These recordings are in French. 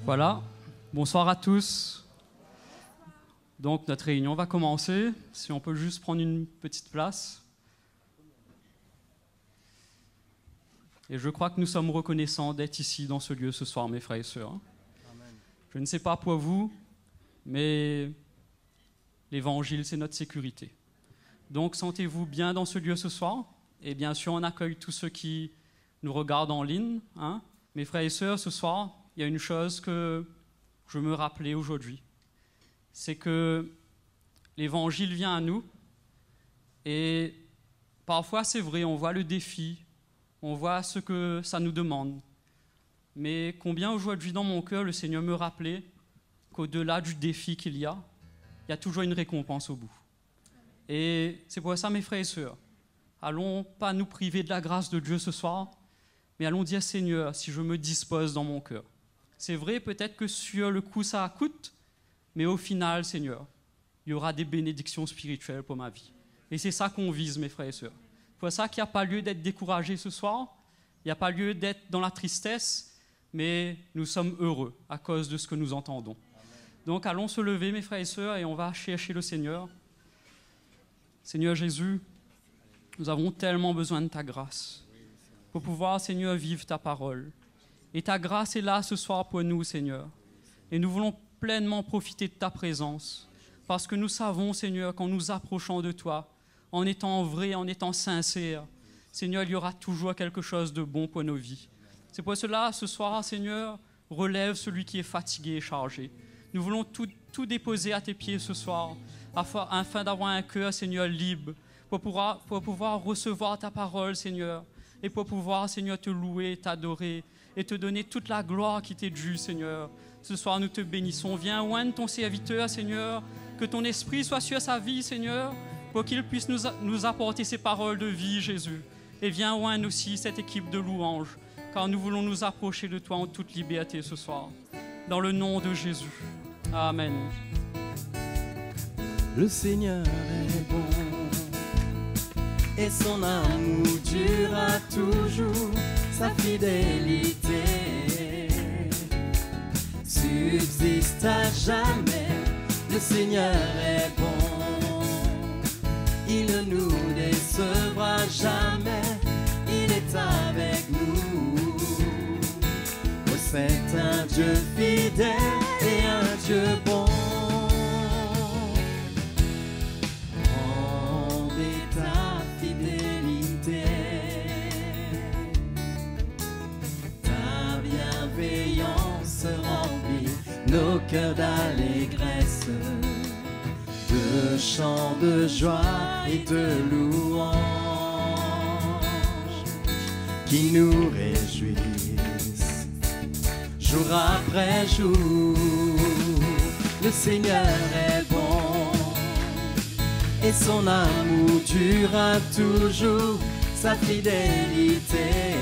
Voilà, bonsoir à tous. Donc notre réunion va commencer, si on peut juste prendre une petite place. Et je crois que nous sommes reconnaissants d'être ici dans ce lieu ce soir, mes frères et sœurs. Amen. Je ne sais pas pour vous, mais l'évangile, c'est notre sécurité. Donc sentez-vous bien dans ce lieu ce soir. Et bien sûr, on accueille tous ceux qui nous regardent en ligne. Mes frères et sœurs, ce soir, il y a une chose que je me rappelais aujourd'hui. C'est que l'évangile vient à nous. Et parfois, c'est vrai, on voit le défi, on voit ce que ça nous demande. Mais combien aujourd'hui dans mon cœur, le Seigneur me rappelait qu'au-delà du défi qu'il y a toujours une récompense au bout. Et c'est pour ça, mes frères et sœurs, allons pas nous priver de la grâce de Dieu ce soir, mais allons dire, Seigneur, si je me dispose dans mon cœur. C'est vrai, peut-être que sur le coup, ça coûte, mais au final, Seigneur, il y aura des bénédictions spirituelles pour ma vie. Et c'est ça qu'on vise, mes frères et sœurs. C'est pour ça qu'il n'y a pas lieu d'être découragé ce soir, il n'y a pas lieu d'être dans la tristesse, mais nous sommes heureux à cause de ce que nous entendons. Donc allons se lever, mes frères et sœurs, et on va chercher le Seigneur. Seigneur Jésus, nous avons tellement besoin de ta grâce pour pouvoir, Seigneur, vivre ta parole. Et ta grâce est là ce soir pour nous, Seigneur. Et nous voulons pleinement profiter de ta présence, parce que nous savons, Seigneur, qu'en nous approchant de toi, en étant vrai, en étant sincère, Seigneur, il y aura toujours quelque chose de bon pour nos vies. C'est pour cela, ce soir, Seigneur, relève celui qui est fatigué et chargé. Nous voulons tout déposer à tes pieds ce soir, afin d'avoir un cœur, Seigneur, libre, pour pouvoir recevoir ta parole, Seigneur, et pour pouvoir, Seigneur, te louer, t'adorer, et te donner toute la gloire qui t'est due, Seigneur. Ce soir, nous te bénissons. Viens oindre ton serviteur, Seigneur, que ton esprit soit sur sa vie, Seigneur, pour qu'il puisse nous apporter ces paroles de vie, Jésus. Et viens oindre aussi cette équipe de louanges, car nous voulons nous approcher de toi en toute liberté ce soir. Dans le nom de Jésus. Amen. Le Seigneur est bon et son amour durera toujours, sa fidélité subsiste à jamais. Le Seigneur est bon, il ne nous décevra jamais, il est avec nous. Oh, c'est un Dieu fidèle et un Dieu bon. Nos cœurs d'allégresse, de chants de joie et de louanges qui nous réjouissent jour après jour. Le Seigneur est bon et son amour durera toujours, sa fidélité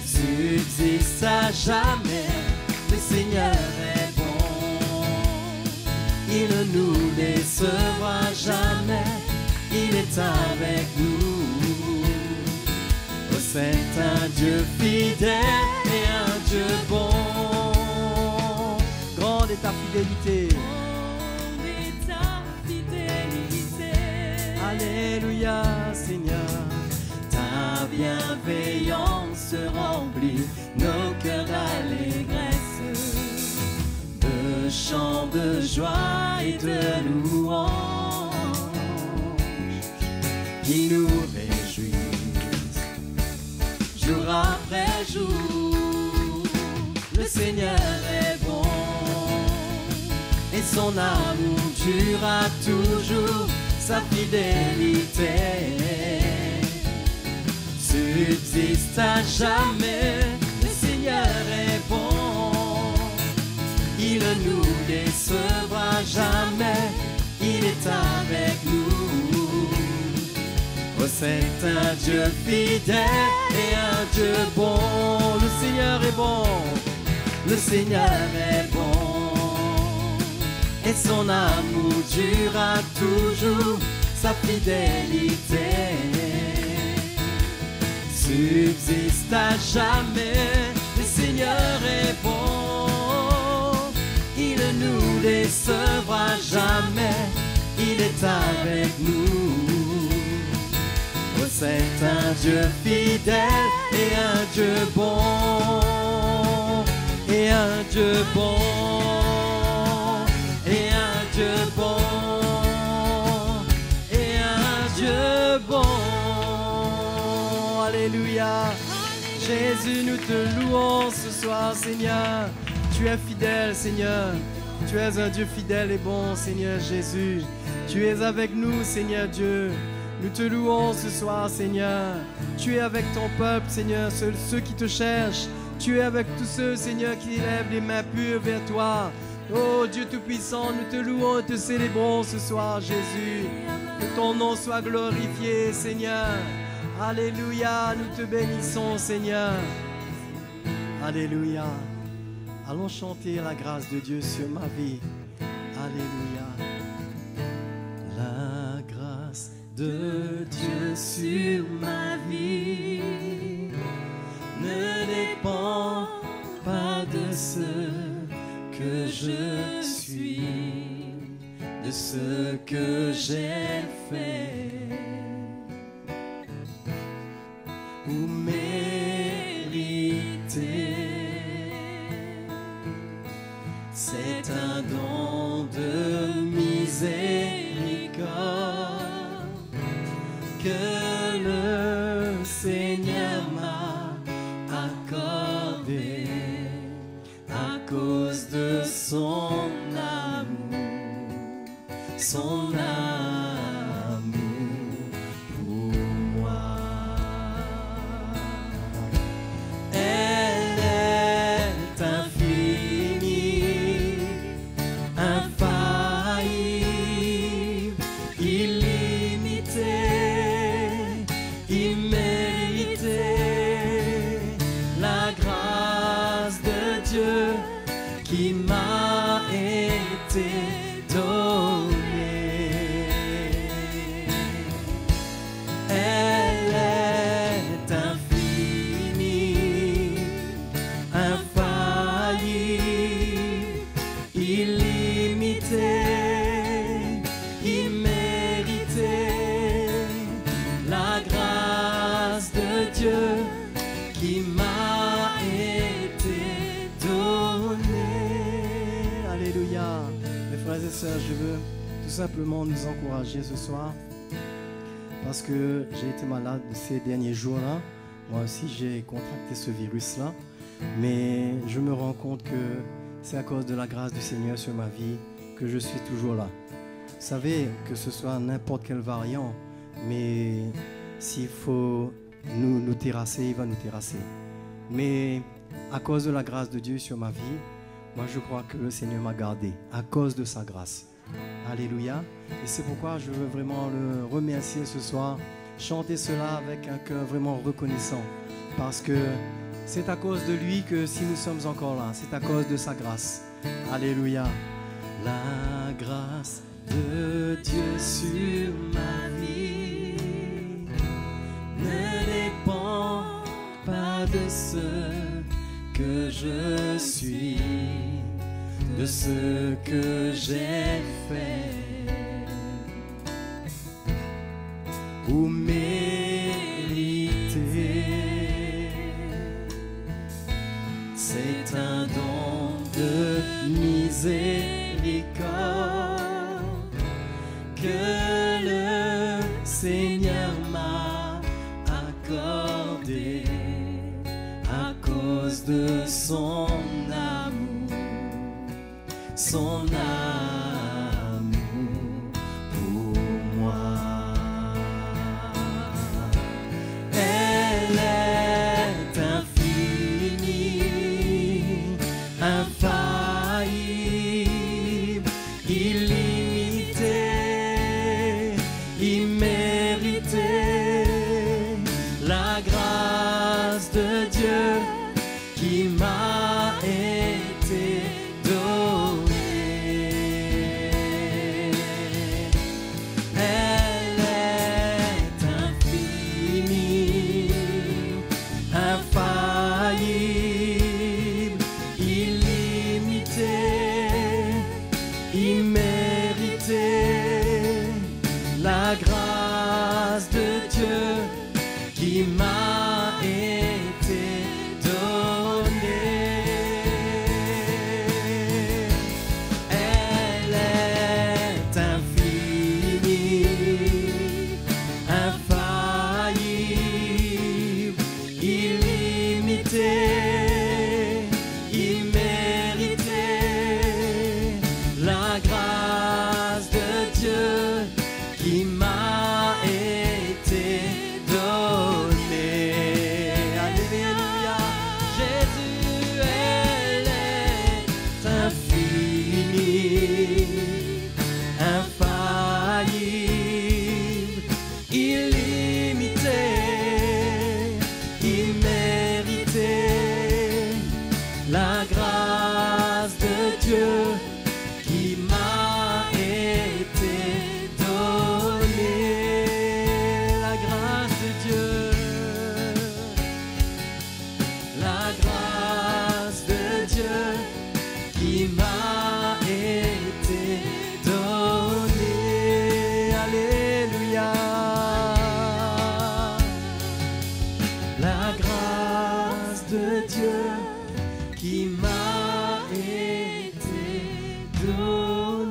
subsiste à jamais. Le Seigneur est bon, il ne nous décevra jamais, il est avec nous. Oh, c'est un Dieu fidèle et un Dieu bon. Grande est ta fidélité. Grande est ta fidélité. Alléluia, Seigneur. Ta bienveillance remplit nos cœurs d'allégresse, de chants de joie et de louanges qui nous réjouissent jour après jour. Le Seigneur est bon et son amour durera toujours, sa fidélité subsiste à jamais. Le Seigneur est bon, il ne nous décevra jamais, il est avec nous. Oh, c'est un Dieu fidèle et un Dieu bon. Le Seigneur est bon, le Seigneur est bon et son amour durera toujours, sa fidélité subsiste à jamais. Le Seigneur est bon, décevra jamais, il est avec nous. Oh, c'est un Dieu fidèle et un Dieu bon, et un Dieu bon, et un Dieu bon, et un Dieu bon. Alléluia. Jésus, nous te louons ce soir, Seigneur. Tu es fidèle, Seigneur. Tu es un Dieu fidèle et bon, Seigneur Jésus. Tu es avec nous, Seigneur Dieu. Nous te louons ce soir, Seigneur. Tu es avec ton peuple, Seigneur, ceux qui te cherchent. Tu es avec tous ceux, Seigneur, qui lèvent les mains pures vers toi. Oh Dieu Tout-Puissant, nous te louons et te célébrons ce soir, Jésus. Que ton nom soit glorifié, Seigneur. Alléluia, nous te bénissons, Seigneur. Alléluia. Allons chanter la grâce de Dieu sur ma vie. Alléluia. La grâce de Dieu sur ma vie ne dépend pas de ce que je suis, de ce que j'ai fait ou mérité. C'est un don de miséricorde que le Seigneur m'a accordé à cause de son amour, son amour pour moi. Elle est infinie, infaillible, illimitée, imméritée. La grâce de Dieu qui m'a été donnée. Elle est infinie, infaillible, illimitée, imméritée. La grâce de Dieu qui m'a été donnée. Alléluia. Mes frères et sœurs, je veux tout simplement nous encourager ce soir parce que j'ai été malade ces derniers jours-là. Moi aussi, j'ai contracté ce virus-là. Mais je me rends compte que c'est à cause de la grâce du Seigneur sur ma vie que je suis toujours là. Vous savez, que ce soit n'importe quel variant, mais s'il faut nous terrasser, il va nous terrasser. Mais à cause de la grâce de Dieu sur ma vie, moi je crois que le Seigneur m'a gardé à cause de sa grâce. Alléluia. Et c'est pourquoi je veux vraiment le remercier ce soir, chanter cela avec un cœur vraiment reconnaissant. Parce que c'est à cause de lui que si nous sommes encore là, c'est à cause de sa grâce. Alléluia. La grâce de Dieu sur ma vie ne dépend pas de ce que je suis, de ce que j'ai fait ou mérité. C'est un don de miséricorde que le Seigneur m'a accordé à cause de son amour, son amour pour moi. Elle est infinie, infaillible, illimitée, imméritée. La grâce de Dieu qui m'a été donnée. Elle est infinie, infaillible, illimitée. la grâce de Dieu qui m'a été donnée, la grâce de Dieu, la grâce de Dieu qui m'a été donnée, alléluia, la grâce de Dieu qui m'a été donnée.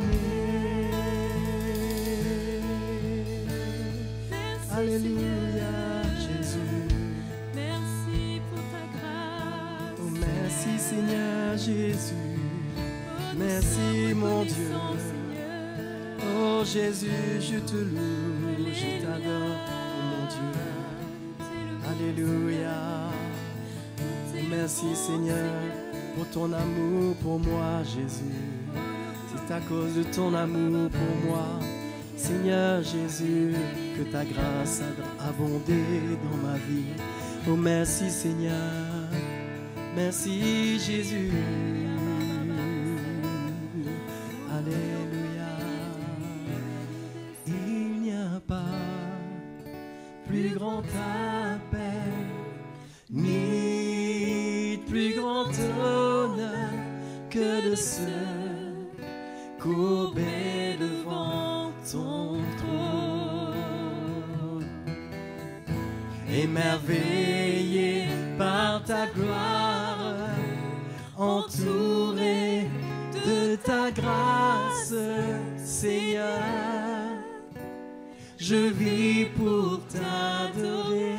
Alléluia, Jésus. Merci pour ta grâce. Oh, merci Seigneur Jésus. Merci mon Dieu. Oh Jésus, je te loue, je t'adore, oh mon Dieu. Alléluia. Merci Seigneur pour ton amour pour moi, Jésus. C'est à cause de ton amour pour moi, Seigneur Jésus, que ta grâce a abondé dans ma vie. Oh merci Seigneur, merci Jésus. Alléluia. Il n'y a pas plus grand appel, ni plus grand honneur que de se courber devant ton trône, émerveillé par ta gloire, entouré de ta grâce, Seigneur, je vis pour t'adorer.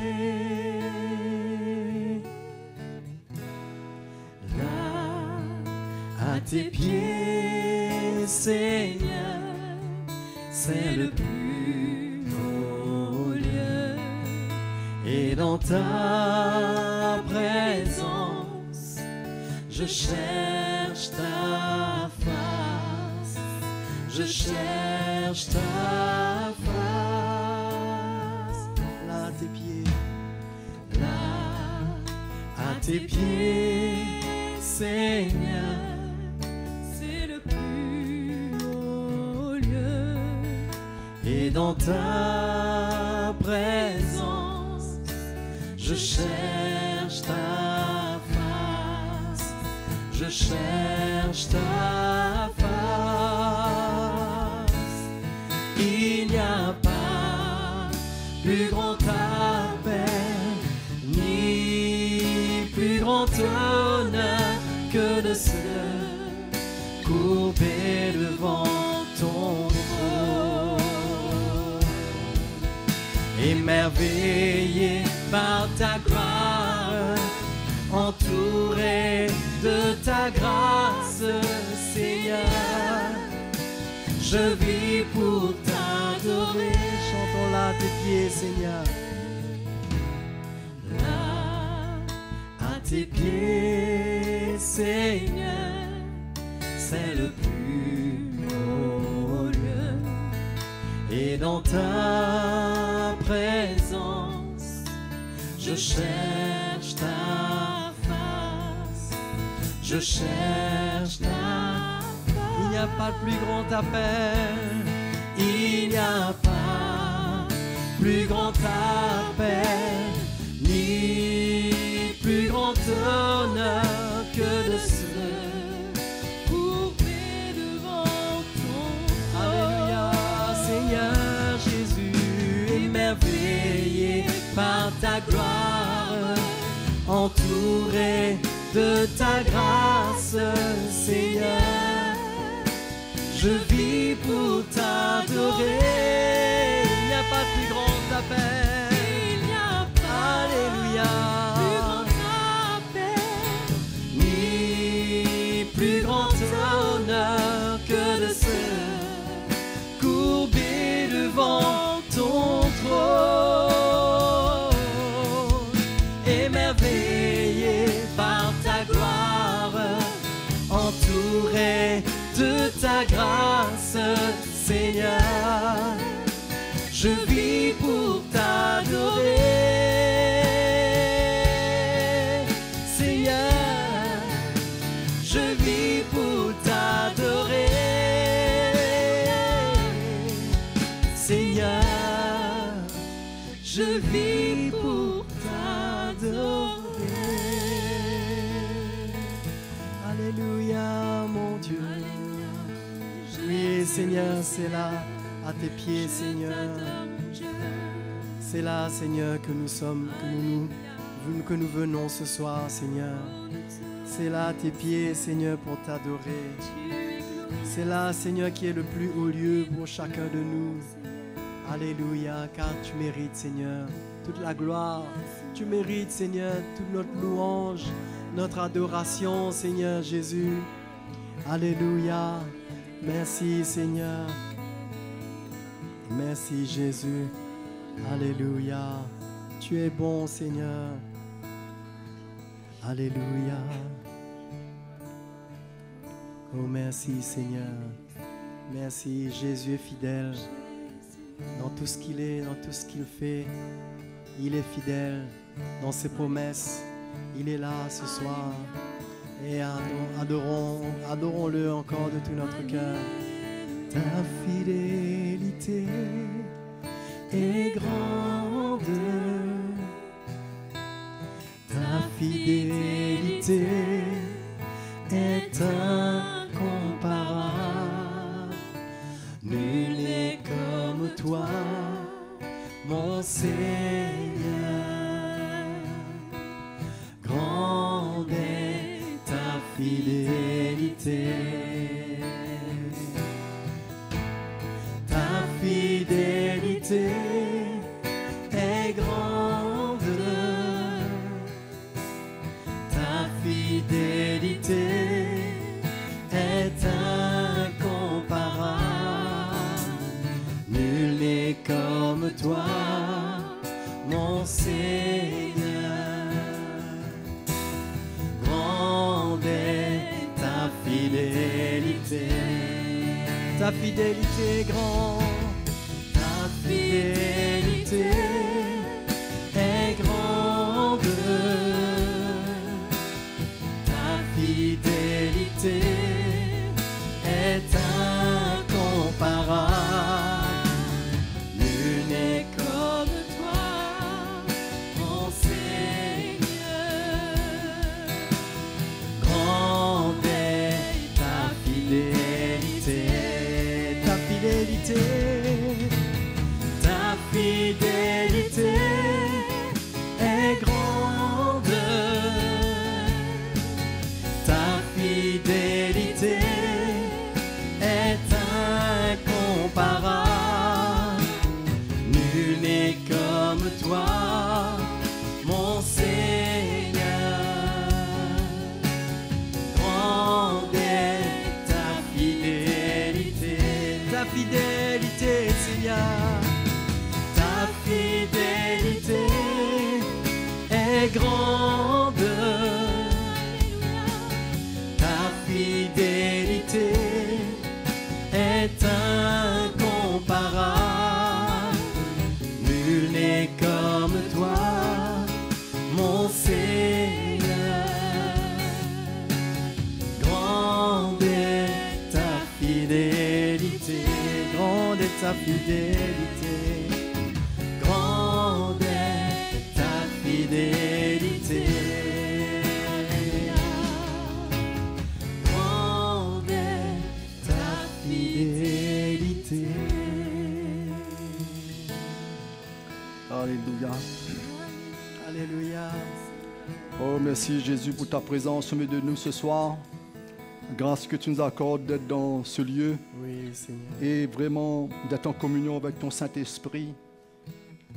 À tes pieds, Seigneur, c'est le plus haut lieu. Et dans ta présence, je cherche ta face. Je cherche ta face. Là, à tes pieds, là, à tes pieds, Seigneur, C'est le plus haut lieu. et dans ta présence, je cherche ta face, je cherche ta face. Il n'y a pas plus grand appel, ni plus grand honneur que de se courber devant ton trône, émerveillé par ta gloire, entouré de ta grâce, Seigneur, je vis pour t'adorer. Chantons-la à tes pieds, Seigneur. Là, à tes pieds, Seigneur, c'est le plus haut lieu. Et dans ta présence, je cherche ta face, je cherche ta face. Il n'y a pas de plus grand appel, il n'y a pas plus grand appel, ni plus grand honneur que de se Courber devant ton trône. Alléluia, Seigneur Jésus, émerveillé par ta gloire, entouré de ta grâce, Seigneur, je vis pour t'adorer. Il n'y a pas de plus grand appel. Il n'y a pas Alléluia. plus grand appel. Ni plus grand honneur que de se courber devant ton trône, émerveillé par ta gloire, entouré de ta grâce, Seigneur, je vis pour t'adorer. Seigneur, je vis pour t'adorer. Seigneur, je vis pour t'adorer. Alléluia, mon Dieu. Oui, Seigneur, c'est là, à tes pieds, Seigneur. C'est là, Seigneur, que nous sommes, que nous venons ce soir, Seigneur. C'est là, à tes pieds, Seigneur, pour t'adorer. C'est là, Seigneur, qui est le plus haut lieu pour chacun de nous. Alléluia, car tu mérites, Seigneur, toute la gloire. Tu mérites, Seigneur, toute notre louange, notre adoration, Seigneur Jésus. Alléluia. Merci, Seigneur. Merci, Jésus. Alléluia. Tu es bon, Seigneur. Alléluia. Oh, merci, Seigneur. Merci, Jésus est fidèle. Dans tout ce qu'il est, dans tout ce qu'il fait, il est fidèle. Dans ses promesses, il est là ce soir. Et adorons-le encore de tout notre cœur. Ta fidélité est grande. Ta fidélité est incomparable. Nul n'est comme toi, mon Seigneur. Grande est ta fidélité. Ta fidélité est grande. Ta fidélité est incomparable. Nul n'est comme toi, mon Seigneur. Grande est ta fidélité. Ta fidélité est grande. Ta fidélité est grande. Ta fidélité est incomparable. Nul n'est comme toi, mon Seigneur. Grande est ta fidélité. Ta fidélité. Ta fidélité est grande. Ta fidélité est incomparable. Nul n'est comme toi, mon Seigneur. Grande est ta fidélité. Ta fidélité, Seigneur. Ta fidélité est grande. Ta fidélité est incomparable. Nul n'est comme toi, mon Seigneur. Grande est ta fidélité. Grande est ta fidélité. Grande est ta fidélité. Grande est ta fidélité. Alléluia. Alléluia. Oh, merci Jésus pour ta présence au milieu de nous ce soir. Grâce que tu nous accordes d'être dans ce lieu Oui, Seigneur. et vraiment d'être en communion avec ton Saint-Esprit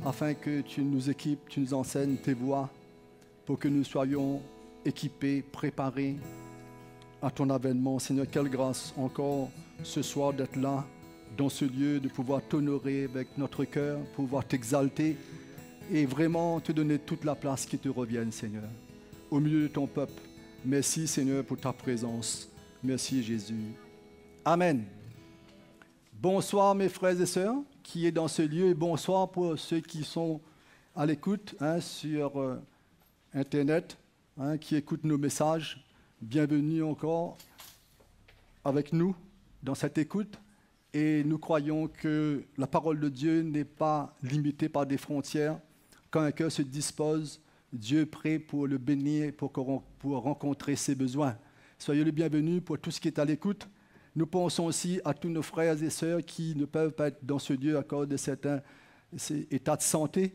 afin que tu nous équipes, tu nous enseignes tes voies pour que nous soyons équipés, préparés à ton avènement. Seigneur, quelle grâce encore ce soir d'être là, dans ce lieu, de pouvoir t'honorer avec notre cœur, pouvoir t'exalter et vraiment te donner toute la place qui te revienne, Seigneur, au milieu de ton peuple. Merci, Seigneur, pour ta présence. Merci, Jésus. Amen. Bonsoir, mes frères et sœurs qui est dans ce lieu, et bonsoir pour ceux qui sont à l'écoute sur Internet, qui écoutent nos messages. bienvenue encore avec nous dans cette écoute. Et nous croyons que la parole de Dieu n'est pas limitée par des frontières. Quand un cœur se dispose, Dieu est prêt pour le bénir, pour rencontrer ses besoins. Soyez les bienvenus pour tout ce qui est à l'écoute. Nous pensons aussi à tous nos frères et sœurs qui ne peuvent pas être dans ce lieu à cause de certains états de santé,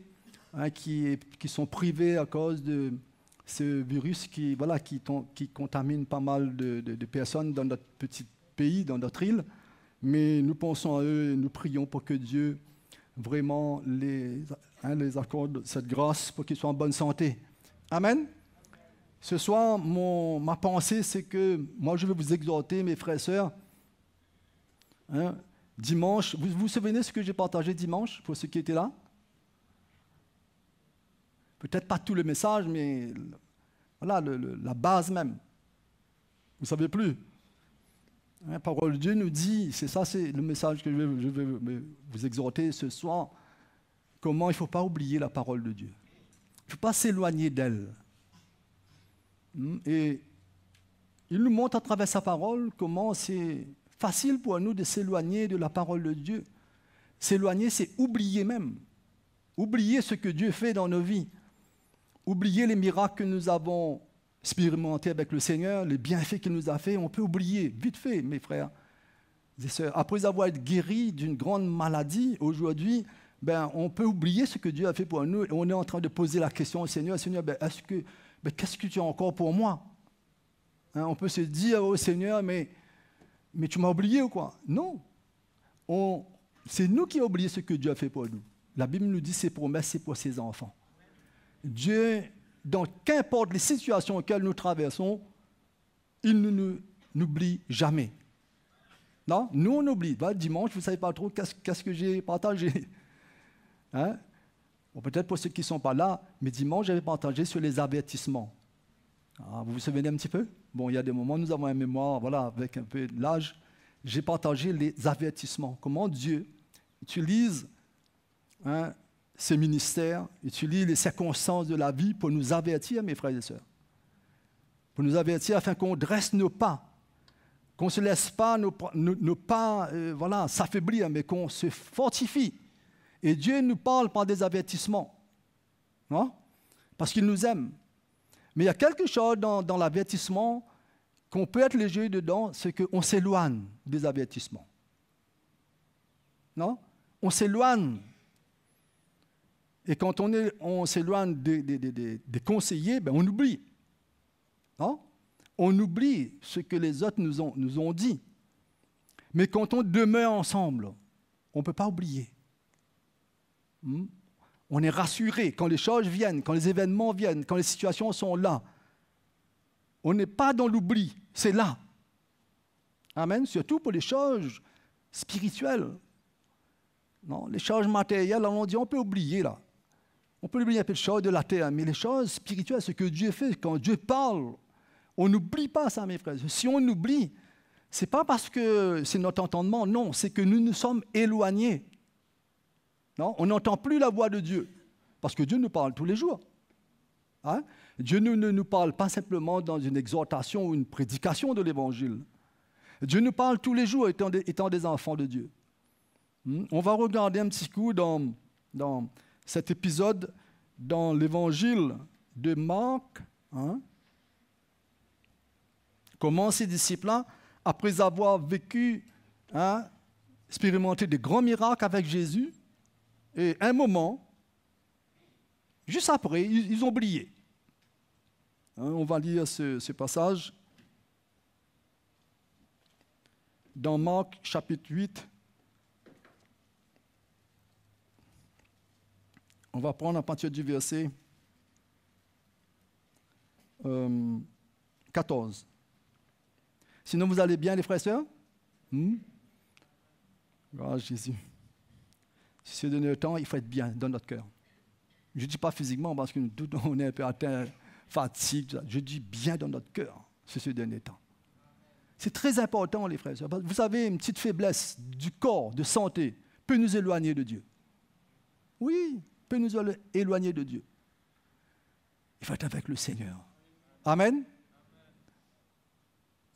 qui sont privés à cause de ce virus qui contamine pas mal de personnes dans notre petit pays, dans notre île. Mais nous pensons à eux et nous prions pour que Dieu vraiment les accorde cette grâce pour qu'ils soient en bonne santé. Amen. Ce soir, ma pensée, c'est que moi, je veux vous exhorter, mes frères et sœurs. Dimanche, vous vous souvenez de ce que j'ai partagé dimanche, pour ceux qui étaient là? Peut-être pas tout le message, mais voilà, la base même. Vous ne savez plus. La parole de Dieu nous dit, c'est le message que je veux vous exhorter ce soir, comment il ne faut pas oublier la parole de Dieu. Il ne faut pas s'éloigner d'elle. Et il nous montre à travers sa parole comment c'est facile pour nous de s'éloigner de la parole de Dieu. S'éloigner, c'est oublier même. Oublier ce que Dieu fait dans nos vies. Oublier les miracles que nous avons expérimentés avec le Seigneur, les bienfaits qu'il nous a fait. On peut oublier, vite fait, mes frères et sœurs. Après avoir été guéris d'une grande maladie, aujourd'hui, on peut oublier ce que Dieu a fait pour nous. Et on est en train de poser la question au Seigneur, Seigneur, qu'est-ce que tu as encore pour moi? On peut se dire au Seigneur, mais tu m'as oublié ou quoi? Non. C'est nous qui avons oublié ce que Dieu a fait pour nous. La Bible nous dit ses promesses, c'est pour ses enfants. Dieu, dans qu'importe les situations auxquelles nous traversons, il ne nous oublie jamais. Non? Nous, on oublie. Dimanche, vous ne savez pas trop qu'est-ce que j'ai partagé. Bon, peut-être pour ceux qui ne sont pas là, mais dimanche, j'avais partagé sur les avertissements. Vous vous souvenez un petit peu? Bon, il y a des moments, nous avons une mémoire, voilà, avec un peu de l'âge. J'ai partagé les avertissements. Comment Dieu utilise ses ministères, utilise les circonstances de la vie pour nous avertir, mes frères et sœurs. Pour nous avertir afin qu'on dresse nos pas, qu'on ne se laisse pas nos pas s'affaiblir, mais qu'on se fortifie. Et Dieu nous parle par des avertissements, non? Parce qu'il nous aime. Mais il y a quelque chose dans l'avertissement qu'on peut être léger dedans, c'est qu'on s'éloigne des avertissements. Non? On s'éloigne. Et quand on s'éloigne des conseillers, on oublie. Non? On oublie ce que les autres nous ont dit. Mais quand on demeure ensemble, on ne peut pas oublier. On est rassuré quand les choses viennent, quand les événements viennent, quand les situations sont là. On n'est pas dans l'oubli, c'est là. Amen. Surtout pour les choses spirituelles. Non, les choses matérielles, on dit on peut oublier là. On peut oublier un peu de choses de la terre, mais les choses spirituelles, ce que Dieu fait, quand Dieu parle, on n'oublie pas ça, mes frères. Si on oublie, ce n'est pas parce que c'est notre entendement, non, c'est que nous nous sommes éloignés. Non, on n'entend plus la voix de Dieu, parce que Dieu nous parle tous les jours. Dieu ne nous parle pas simplement dans une exhortation ou une prédication de l'Évangile. Dieu nous parle tous les jours étant des enfants de Dieu. On va regarder un petit coup dans cet épisode dans l'Évangile de Marc. Comment ces disciples-là, après avoir vécu, expérimenté des grands miracles avec Jésus, et un moment, juste après, ils ont oublié. On va lire ce passage dans Marc chapitre 8. On va prendre à partir du verset 14. Sinon, vous allez bien, les frères et sœurs? Grâce à Jésus. Si c'est donné le temps, il faut être bien dans notre cœur. Je ne dis pas physiquement parce que nous on est un peu atteint, fatigue. Je dis bien dans notre cœur, c'est ce dernier temps. C'est très important, les frères et sœurs. Vous savez, une petite faiblesse du corps, de santé, peut nous éloigner de Dieu. Oui, peut nous éloigner de Dieu. Il faut être avec le Seigneur. Amen.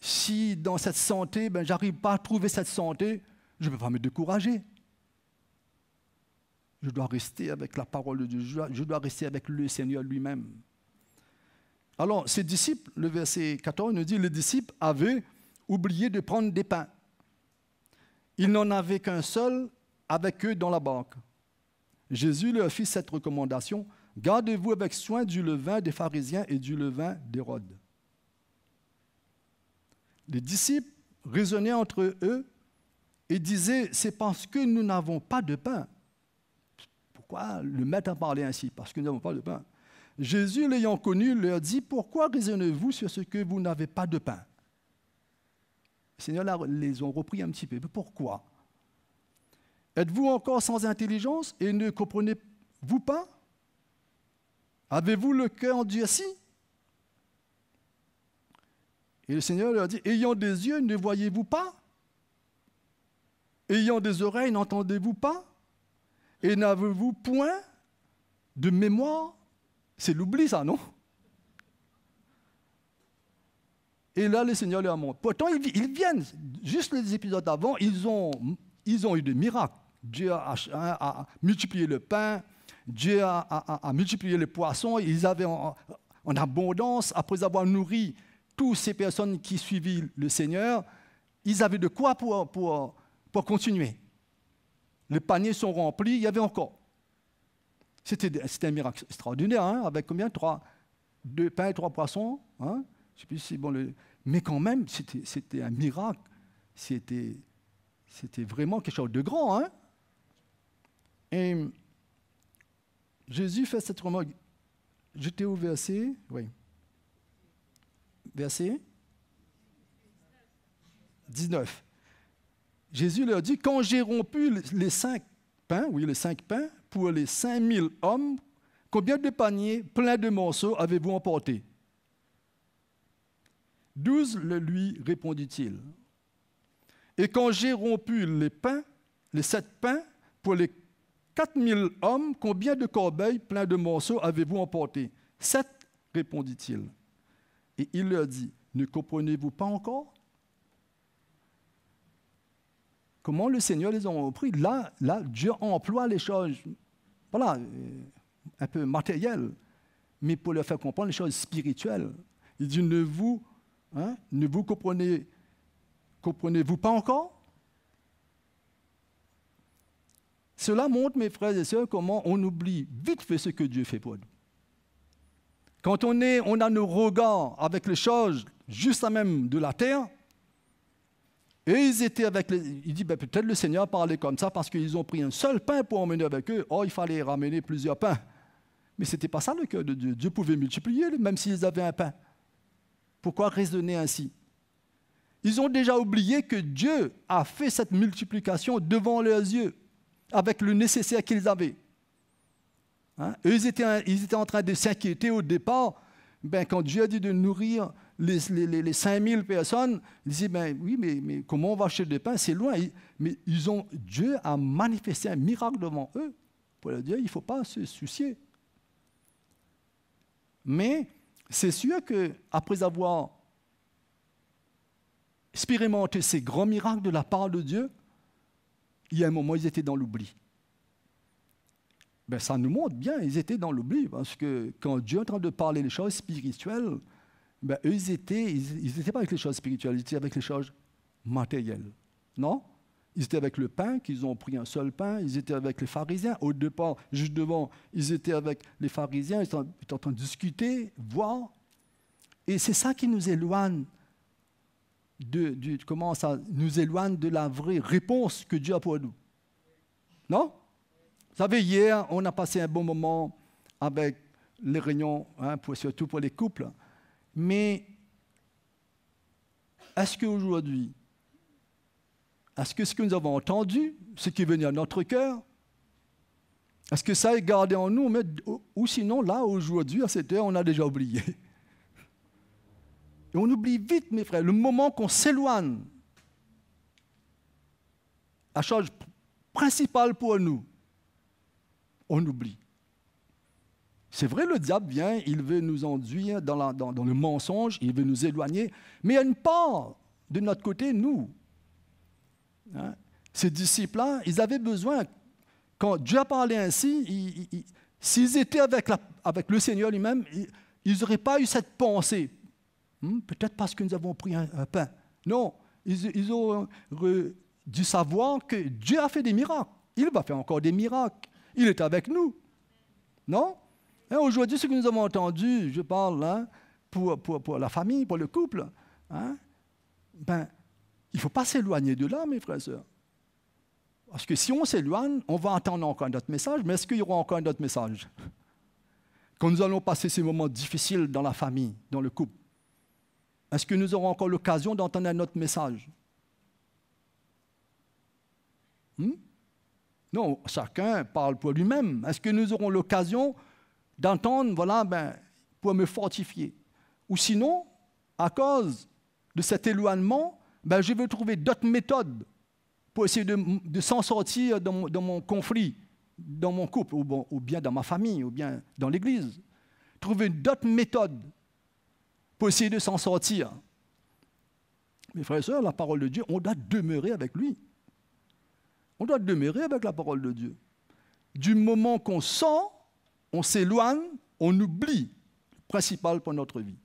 si dans cette santé, je n'arrive pas à trouver cette santé, je ne peux pas me décourager. Je dois rester avec la parole de Dieu, je dois rester avec le Seigneur lui-même. Alors, ces disciples, le verset 14 nous dit, les disciples avaient oublié de prendre des pains. Ils n'en avaient qu'un seul avec eux dans la barque. Jésus leur fit cette recommandation, gardez-vous avec soin du levain des pharisiens et du levain d'Hérode. Les disciples raisonnaient entre eux et disaient, c'est parce que nous n'avons pas de pain. Pourquoi le maître a parlé ainsi? Parce que nous n'avons pas de pain. Jésus, l'ayant connu, leur dit, pourquoi raisonnez-vous sur ce que vous n'avez pas de pain? Les Seigneurs les ont repris un petit peu. Mais pourquoi? Êtes-vous encore sans intelligence et ne comprenez-vous pas? Avez-vous le cœur endurci? Et le Seigneur leur dit, ayant des yeux, ne voyez-vous pas? Ayant des oreilles, n'entendez-vous pas? Et n'avez-vous point de mémoire? C'est l'oubli, ça, non? Et là, le Seigneur leur montre. Pourtant, ils viennent, juste les épisodes avant, ils ont eu des miracles. Dieu a multiplié le pain, Dieu a multiplié les poissons, ils avaient en abondance, après avoir nourri toutes ces personnes qui suivaient le Seigneur, ils avaient de quoi pour continuer. Les paniers sont remplis, il y avait encore. C'était un miracle extraordinaire, hein, avec combien? 2 pains et 3 poissons. Hein? Je sais plus si bon mais quand même, c'était un miracle. C'était vraiment quelque chose de grand. Hein? Et Jésus fait cette remarque. J'étais au verset, oui. Verset 19. Jésus leur dit, quand j'ai rompu les 5 pains, oui, les 5 pains, pour les 5000 hommes, combien de paniers pleins de morceaux avez-vous emporté? 12, le lui répondit-il. Et quand j'ai rompu les 7 pains, pour les 4000 hommes, combien de corbeilles pleins de morceaux avez-vous emporté? 7, répondit-il. Et il leur dit, ne comprenez-vous pas encore? Comment le Seigneur les a repris? Là, Dieu emploie les choses, voilà, un peu matérielles, mais pour leur faire comprendre les choses spirituelles. Il dit, ne vous comprenez-vous pas encore? Cela montre, mes frères et sœurs, comment on oublie vite fait ce que Dieu fait pour nous. Quand on a nos regards avec les choses juste à même de la terre, et ils étaient avec il dit, peut-être le Seigneur parlait comme ça parce qu'ils ont pris un seul pain pour emmener avec eux. Oh, il fallait ramener plusieurs pains. Mais ce n'était pas ça le cœur de Dieu. Dieu pouvait multiplier, même s'ils avaient un pain. Pourquoi raisonner ainsi? Ils ont déjà oublié que Dieu a fait cette multiplication devant leurs yeux, avec le nécessaire qu'ils avaient. Hein? Eux, ils étaient en train de s'inquiéter au départ. Quand Dieu a dit de nourrir les 5000 personnes, ils disaient, oui, mais comment on va acheter des pains? C'est loin. Mais Dieu a manifesté un miracle devant eux. Pour leur dire, il ne faut pas se soucier. Mais c'est sûr qu'après avoir expérimenté ces grands miracles de la part de Dieu, il y a un moment, ils étaient dans l'oubli. Ça nous montre bien, ils étaient dans l'oubli, parce que quand Dieu est en train de parler des choses spirituelles, eux, ils n'étaient pas avec les choses spirituelles, ils étaient avec les choses matérielles. Non? Ils étaient avec le pain, qu'ils ont pris un seul pain, ils étaient avec les pharisiens. Au départ, juste devant, ils étaient avec les pharisiens, ils étaient en train de discuter, voir. Et c'est ça qui nous éloigne comment ça nous éloigne de la vraie réponse que Dieu a pour nous. Non? Vous savez, hier, on a passé un bon moment avec les réunions, surtout pour les couples. Mais est-ce qu'aujourd'hui, est-ce que ce que nous avons entendu, ce qui est venu à notre cœur, est-ce que ça est gardé en nous? Ou sinon, là, aujourd'hui, à cette heure, on a déjà oublié. Et on oublie vite, mes frères, le moment qu'on s'éloigne, la chose principale pour nous, on oublie. C'est vrai, le diable vient, il veut nous enduire dans le mensonge, il veut nous éloigner, mais il y a une part de notre côté, nous. Hein? Ces disciples-là, ils avaient besoin, quand Dieu a parlé ainsi, s'ils étaient avec le Seigneur lui-même, ils n'auraient pas eu cette pensée. Peut-être parce que nous avons pris un pain. Non, ils auraient dû savoir que Dieu a fait des miracles. Il va faire encore des miracles. Il est avec nous. Non? Et aujourd'hui, ce que nous avons entendu, je parle hein, pour la famille, pour le couple, hein, ben, il ne faut pas s'éloigner de là, mes frères et sœurs. Parce que si on s'éloigne, on va entendre encore notre message, mais est-ce qu'il y aura encore un autre message? Quand nous allons passer ces moments difficiles dans la famille, dans le couple, est-ce que nous aurons encore l'occasion d'entendre un autre message? Non, chacun parle pour lui-même. Est-ce que nous aurons l'occasion d'entendre, voilà, pour me fortifier? Ou sinon, à cause de cet éloignement, je vais trouver d'autres méthodes pour essayer de s'en sortir dans mon conflit, dans mon couple, ou bien dans ma famille, ou bien dans l'Église. Trouver d'autres méthodes pour essayer de s'en sortir. Mes frères et sœurs, la parole de Dieu, on doit demeurer avec lui. On doit demeurer avec la parole de Dieu. Du moment qu'on sent, on s'éloigne, on oublie le principal pour notre vie.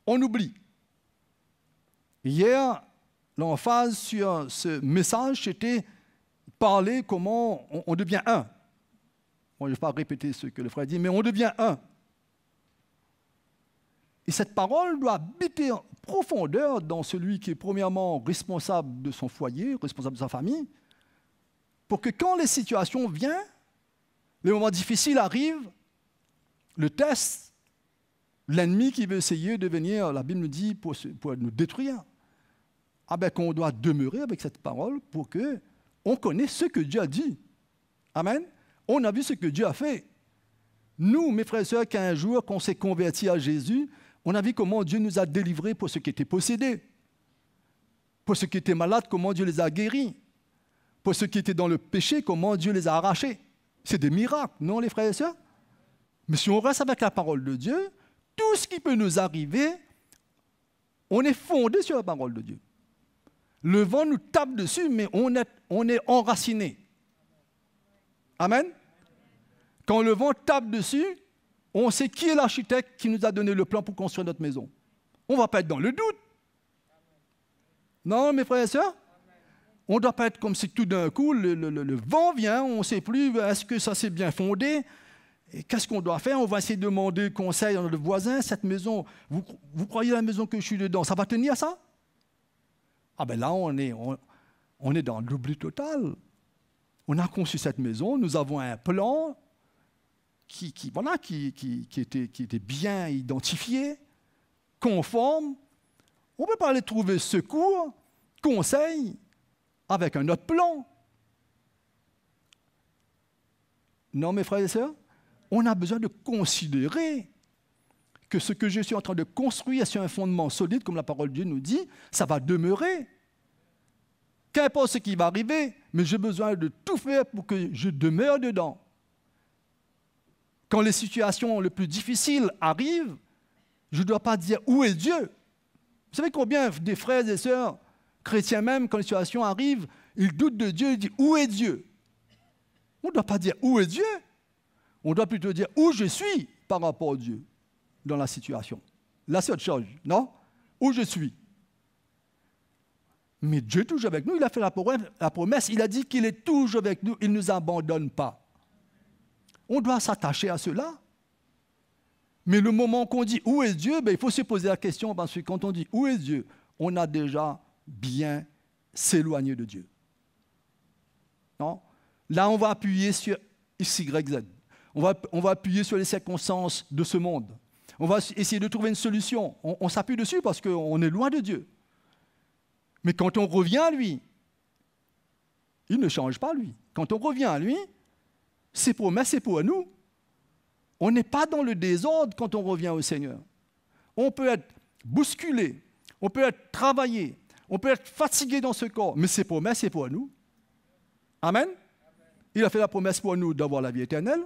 On oublie. Hier, l'emphase sur ce message, c'était parler comment on devient un. Bon, je ne vais pas répéter ce que le frère dit, mais on devient un. Et cette parole doit habiter en profondeur dans celui qui est premièrement responsable de son foyer, responsable de sa famille, pour que quand les situations viennent, les moments difficiles arrivent, le test, l'ennemi qui veut essayer de venir, la Bible nous dit, pour nous détruire, qu'on doit demeurer avec cette parole pour qu'on connaisse ce que Dieu a dit. Amen. On a vu ce que Dieu a fait. Nous, mes frères et sœurs, qu'un jour, quand on s'est convertis à Jésus, on a vu comment Dieu nous a délivrés pour ceux qui étaient possédés. Pour ceux qui étaient malades, comment Dieu les a guéris. Pour ceux qui étaient dans le péché, comment Dieu les a arrachés. C'est des miracles, non, les frères et sœurs? Mais si on reste avec la parole de Dieu, tout ce qui peut nous arriver, on est fondé sur la parole de Dieu. Le vent nous tape dessus, mais on est enraciné. Amen. Quand le vent tape dessus, on sait qui est l'architecte qui nous a donné le plan pour construire notre maison. On ne va pas être dans le doute. Non, mes frères et sœurs? On ne doit pas être comme si tout d'un coup, le vent vient, on ne sait plus, est-ce que ça s'est bien fondé? Et qu'est-ce qu'on doit faire? On va essayer de demander conseil à notre voisin. Cette maison, vous croyez la maison que je suis dedans, ça va tenir ça? Là, on est dans l'oubli total. On a conçu cette maison, nous avons un plan qui était bien identifié, conforme. On ne peut pas aller trouver secours, conseil, avec un autre plan. Non, mes frères et sœurs, on a besoin de considérer que ce que je suis en train de construire sur un fondement solide, comme la parole de Dieu nous dit, ça va demeurer. Qu'importe ce qui va arriver, mais j'ai besoin de tout faire pour que je demeure dedans. Quand les situations les plus difficiles arrivent, je ne dois pas dire « Où est Dieu ?» Vous savez combien des frères et sœurs, chrétiens même, quand les situations arrivent, ils doutent de Dieu, ils disent « Où est Dieu ?» On ne doit pas dire « Où est Dieu ?» On doit plutôt dire « Où je suis par rapport à Dieu ?» dans la situation. Là, c'est autre chose, non? Où je suis. Mais Dieu est toujours avec nous, il a fait la promesse, il a dit qu'il est toujours avec nous, il ne nous abandonne pas. On doit s'attacher à cela. Mais le moment qu'on dit « Où est Dieu ?» il faut se poser la question, parce que quand on dit « Où est Dieu ?» on a déjà bien s'éloigné de Dieu. Non? Là, on va appuyer sur X, Y, Z. On va appuyer sur les circonstances de ce monde. On va essayer de trouver une solution. On s'appuie dessus parce qu'on est loin de Dieu. Mais quand on revient à lui, il ne change pas, lui. Quand on revient à lui, ses promesses, c'est pour nous. On n'est pas dans le désordre quand on revient au Seigneur. On peut être bousculé, on peut être travaillé, on peut être fatigué dans ce corps, mais ses promesses, c'est pour nous. Amen. Il a fait la promesse pour nous d'avoir la vie éternelle.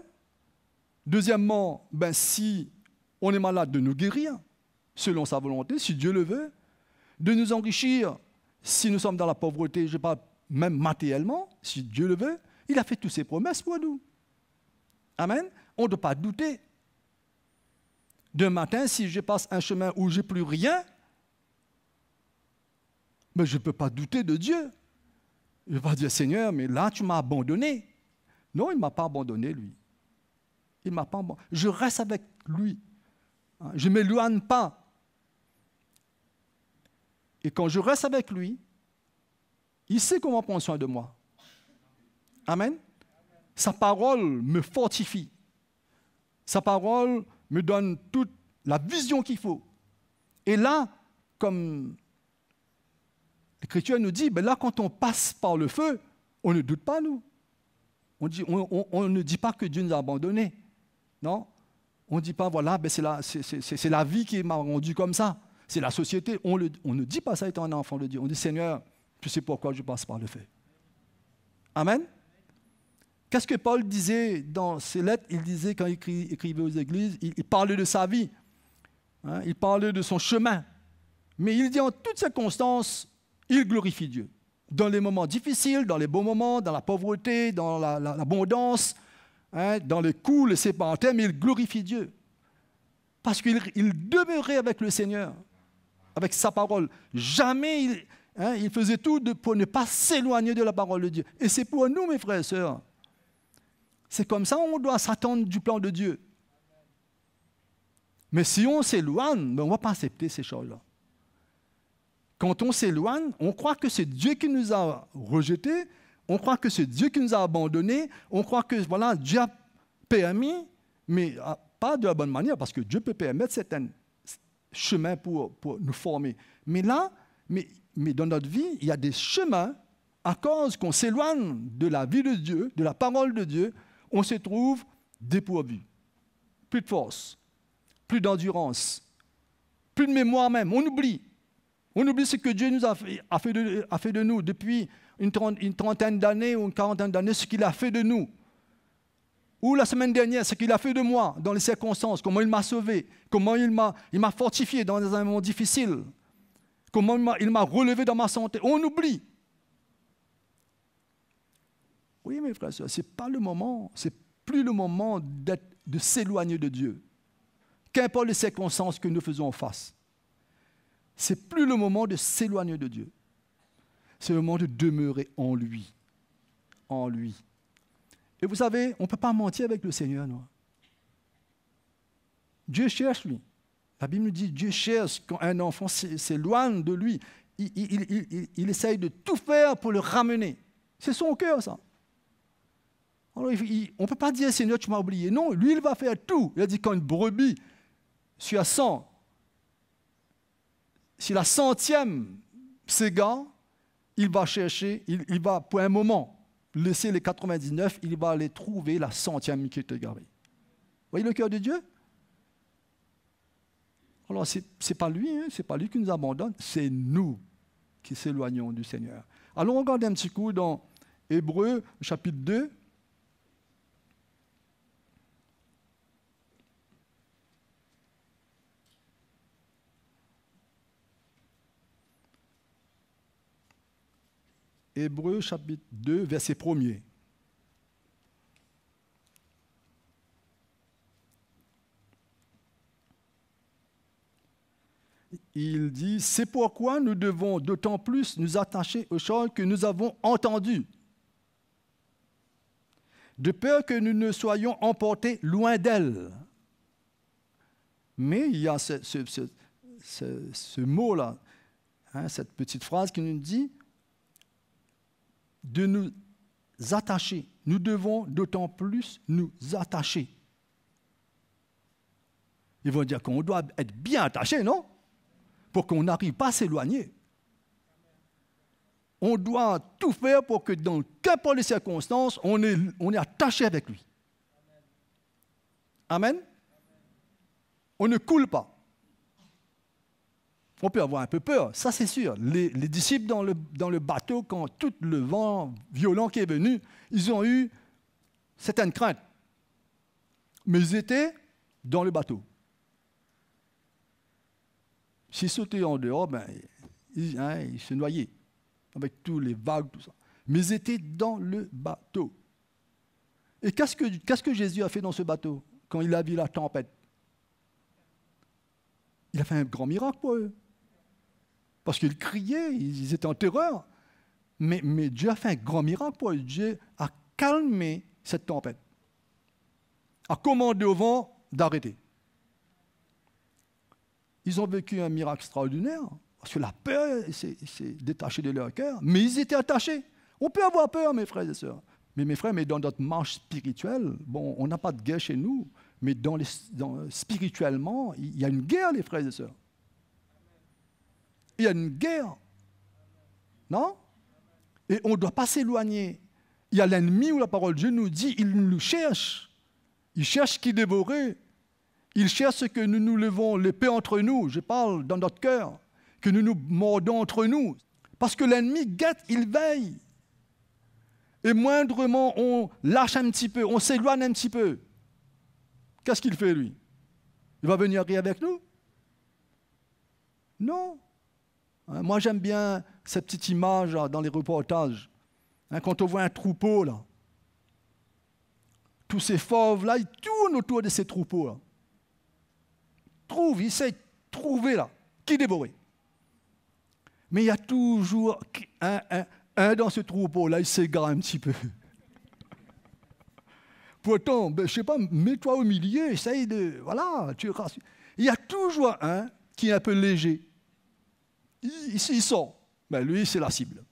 Deuxièmement, si on est malade, de nous guérir, selon sa volonté, si Dieu le veut. De nous enrichir, si nous sommes dans la pauvreté, je parle même matériellement, si Dieu le veut. Il a fait toutes ses promesses pour nous. Amen. On ne doit pas douter. D'un matin, si je passe un chemin où je n'ai plus rien, mais je ne peux pas douter de Dieu. Je ne vais pas dire, Seigneur, mais là, tu m'as abandonné. Non, il ne m'a pas abandonné, lui. Il m'a pas abandonné. Je reste avec lui. Je ne m'éloigne pas. Et quand je reste avec lui, il sait comment prendre soin de moi. Amen. Sa parole me fortifie. Sa parole me donne toute la vision qu'il faut. Et là, comme l'Écriture nous dit, là, quand on passe par le feu, on ne doute pas, nous. On ne dit pas que Dieu nous a abandonnés. Non. On ne dit pas, voilà, c'est la vie qui m'a rendu comme ça. C'est la société. On ne dit pas ça étant un enfant de Dieu. On dit, Seigneur, tu sais pourquoi je passe par le feu. Amen. Qu'est-ce que Paul disait dans ses lettres? Il disait, quand il écrivait aux églises, il parlait de sa vie. Il parlait de son chemin. Mais il dit, en toutes circonstances, il glorifie Dieu. Dans les moments difficiles, dans les bons moments, dans la pauvreté, dans l'abondance, dans les coups, les séparés, mais il glorifie Dieu. Parce qu'il demeurait avec le Seigneur, avec sa parole. Jamais il faisait tout pour ne pas s'éloigner de la parole de Dieu. Et c'est pour nous, mes frères et sœurs. C'est comme ça qu'on doit s'attendre du plan de Dieu. Mais si on s'éloigne, on ne va pas accepter ces choses-là. Quand on s'éloigne, on croit que c'est Dieu qui nous a rejetés, on croit que c'est Dieu qui nous a abandonnés, on croit que voilà, Dieu a permis, mais pas de la bonne manière, parce que Dieu peut permettre certains chemins pour nous former. Mais là, mais dans notre vie, il y a des chemins, à cause qu'on s'éloigne de la vie de Dieu, de la parole de Dieu, on se trouve dépourvu. Plus de force, plus d'endurance, plus de mémoire même, on oublie. On oublie ce que Dieu nous a fait de nous depuis une trentaine d'années ou une quarantaine d'années, ce qu'il a fait de nous. Ou la semaine dernière, ce qu'il a fait de moi dans les circonstances, comment il m'a sauvé, comment il m'a fortifié dans un moment difficile, comment il m'a relevé dans ma santé. On oublie. Oui, mes frères et sœurs, c'est plus le moment de s'éloigner de Dieu. Qu'importe les circonstances que nous faisons face. C'est plus le moment de s'éloigner de Dieu. C'est le moment de demeurer en lui. En lui. Et vous savez, on ne peut pas mentir avec le Seigneur, non? Dieu cherche, lui. La Bible nous dit, Dieu cherche quand un enfant s'éloigne de lui. Il essaye de tout faire pour le ramener. C'est son cœur, ça. Alors, on ne peut pas dire, Seigneur, tu m'as oublié. Non, lui, il va faire tout. Il a dit, quand une brebis sur 100, si la 100e s'égare, il va chercher, il va pour un moment laisser les 99, il va aller trouver la 100e qui est égarée. Vous voyez le cœur de Dieu? Alors, ce n'est pas lui, c'est pas lui qui nous abandonne, c'est nous qui s'éloignons du Seigneur. Allons regarder un petit coup dans Hébreux, chapitre 2. Hébreux chapitre 2, verset 1er. Il dit, c'est pourquoi nous devons d'autant plus nous attacher aux choses que nous avons entendues, de peur que nous ne soyons emportés loin d'elles. Mais il y a ce mot-là, cette petite phrase qui nous dit, de nous attacher. Nous devons d'autant plus nous attacher. Ils vont dire qu'on doit être bien attaché, non? Pour qu'on n'arrive pas à s'éloigner. On doit tout faire pour que dans n'importe les circonstances, on est attaché avec lui. Amen? On ne coule pas. On peut avoir un peu peur, ça c'est sûr. Les disciples dans le bateau, quand tout le vent violent qui est venu, ils ont eu certaines craintes. Mais ils étaient dans le bateau. S'ils sautaient en dehors, ben, ils se noyaient avec tous les vagues, tout ça. Mais ils étaient dans le bateau. Et qu'est-ce que Jésus a fait dans ce bateau quand il a vu la tempête? Il a fait un grand miracle pour eux. Parce qu'ils criaient, ils étaient en terreur. Mais Dieu a fait un grand miracle pour eux. Dieu a calmé cette tempête. A commandé au vent d'arrêter. Ils ont vécu un miracle extraordinaire, parce que la peur s'est détachée de leur cœur, mais ils étaient attachés. On peut avoir peur, mes frères et sœurs. Mais mes frères, mais dans notre marche spirituelle, bon, on n'a pas de guerre chez nous, mais spirituellement, il y a une guerre, les frères et sœurs. Il y a une guerre. Non? Et on ne doit pas s'éloigner. Il y a l'ennemi où la parole de Dieu nous dit, il nous cherche. Il cherche qui dévorer. Il cherche ce que nous nous levons l'épée entre nous. Je parle dans notre cœur. Que nous nous mordons entre nous. Parce que l'ennemi guette, il veille. Et moindrement, on lâche un petit peu, on s'éloigne un petit peu. Qu'est-ce qu'il fait, lui? Il va venir rire avec nous? Non. Moi, j'aime bien cette petite image là, dans les reportages. Quand on voit un troupeau, là, tous ces fauves, là, ils tournent autour de ces troupeaux. Là. Ils essaient de trouver, là, qui dévorer. Mais il y a toujours un dans ce troupeau-là, il s'égare un petit peu. Pourtant, je ne sais pas, mets-toi au milieu, essaye de... Voilà, tu rassures. Il y a toujours un qui est un peu léger. Il sort. Ben lui, c'est la cible.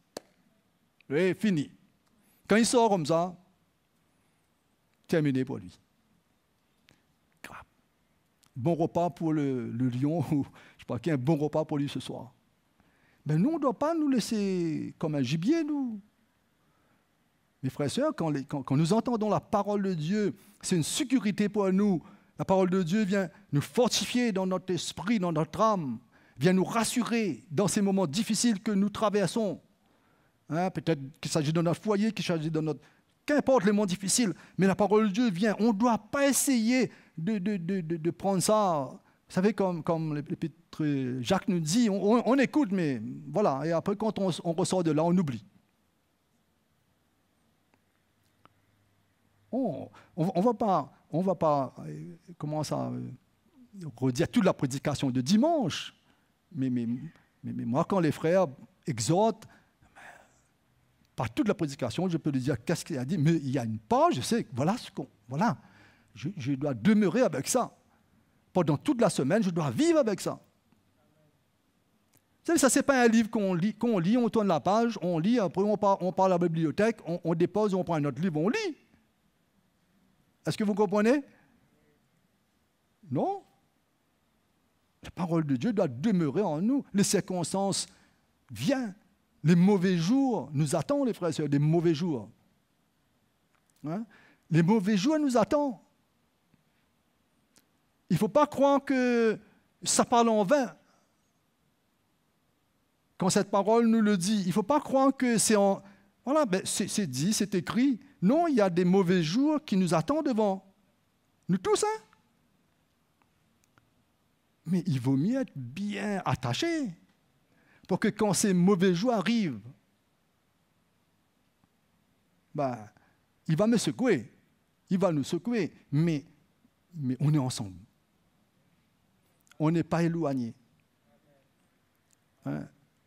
Lui, fini. Quand il sort comme ça, terminé pour lui. Bon repas pour le lion, ou je crois qu'il y a un bon repas pour lui ce soir. Mais nous, on ne doit pas nous laisser comme un gibier, nous. Mes frères et sœurs, quand nous entendons la parole de Dieu, c'est une sécurité pour nous. La parole de Dieu vient nous fortifier dans notre esprit, dans notre âme, vient nous rassurer dans ces moments difficiles que nous traversons. Peut-être qu'il s'agit de notre foyer, qu'il s'agit de notre... Qu'importe les moments difficiles, mais la parole de Dieu vient. On ne doit pas essayer de prendre ça... Vous savez, comme l'épître Jacques nous dit, on écoute, mais voilà. Et après, quand on ressort de là, on oublie. On ne va pas comment ça, redire toute la prédication de dimanche. Mais moi, quand les frères exhortent, pas toute la prédication, je peux lui dire qu'est-ce qu'il a dit, mais il y a une part, je sais, voilà je dois demeurer avec ça. Pendant toute la semaine, je dois vivre avec ça. Vous savez, ça, ce n'est pas un livre qu'on lit, on tourne la page, on lit, après on part à la bibliothèque, on dépose, on prend un autre livre, on lit. Est-ce que vous comprenez? Non. La parole de Dieu doit demeurer en nous. Les circonstances viennent. Les mauvais jours nous attendent, les frères et sœurs, des mauvais jours. Les mauvais jours nous attendent. Il ne faut pas croire que ça parle en vain. Quand cette parole nous le dit, il ne faut pas croire que c'est en... Voilà, c'est dit, c'est écrit. Non, il y a des mauvais jours qui nous attendent devant. Nous tous, hein? Mais il vaut mieux être bien attaché pour que quand ces mauvais jours arrivent, il va me secouer. Il va nous secouer. Mais on est ensemble. On n'est pas éloignés.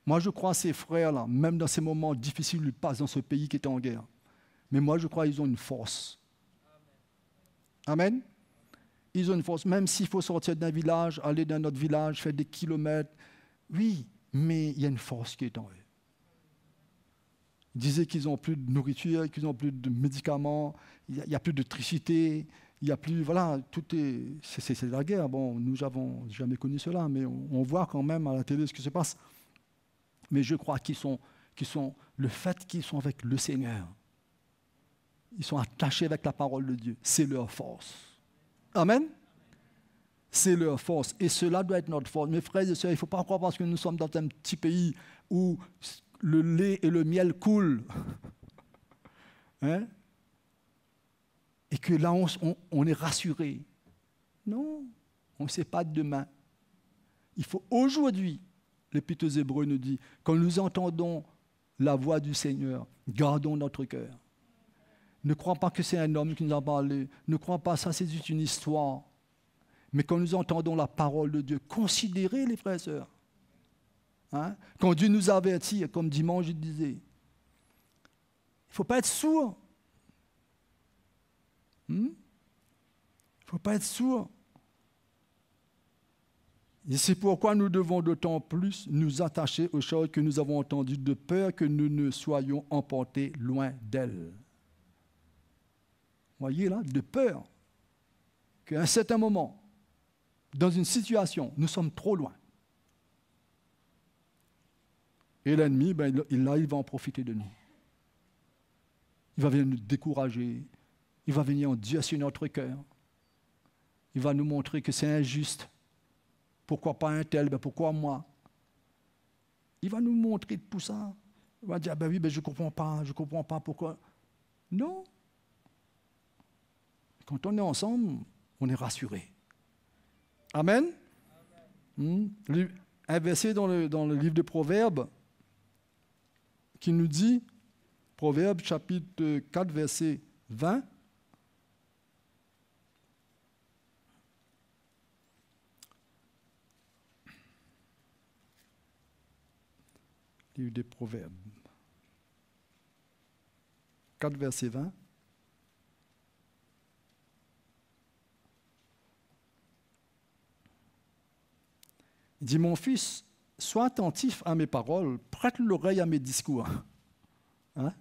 Moi, je crois à ces frères-là, même dans ces moments difficiles, ils passent dans ce pays qui est en guerre. Mais moi, je crois qu'ils ont une force. Amen. Ils ont une force. Même s'il faut sortir d'un village, aller dans notre village, faire des kilomètres. Oui, mais il y a une force qui est en eux. Ils disaient qu'ils n'ont plus de nourriture, qu'ils n'ont plus de médicaments, il n'y a plus d'électricité, il n'y a plus... Voilà, c'est la guerre. Bon, nous n'avons jamais connu cela, mais on voit quand même à la télé ce qui se passe. Mais je crois qu'ils sont le fait qu'ils sont avec le Seigneur. Ils sont attachés avec la parole de Dieu. C'est leur force. Amen. C'est leur force. Et cela doit être notre force. Mes frères et sœurs, il ne faut pas croire parce que nous sommes dans un petit pays où le lait et le miel coulent. et que là, on est rassuré. Non, on ne sait pas demain. Il faut aujourd'hui, l'Épître aux Hébreux nous dit, quand nous entendons la voix du Seigneur, gardons notre cœur. Ne crois pas que c'est un homme qui nous a parlé. Ne crois pas que ça, c'est juste une histoire. Mais quand nous entendons la parole de Dieu, considérez les frères et sœurs. Hein? Quand Dieu nous avertit, comme dimanche je disais, il ne faut pas être sourd. Il ne faut pas être sourd. Et c'est pourquoi nous devons d'autant plus nous attacher aux choses que nous avons entendues, de peur que nous ne soyons emportés loin d'elles. Voyez là, de peur qu'à un certain moment, dans une situation, nous sommes trop loin. Et l'ennemi, il va en profiter de nous. Il va venir nous décourager. Il va venir en Dieu sur notre cœur. Il va nous montrer que c'est injuste. Pourquoi pas un tel? Pourquoi moi? Il va nous montrer tout ça. Il va dire, oui, je ne comprends pas pourquoi. Non. Quand on est ensemble, on est rassuré. Amen. Un verset dans le livre de Proverbes qui nous dit, Proverbes chapitre 4, verset 20, livre des Proverbes, 4, verset 20. Il dit, mon fils, sois attentif à mes paroles, prête l'oreille à mes discours. Hein?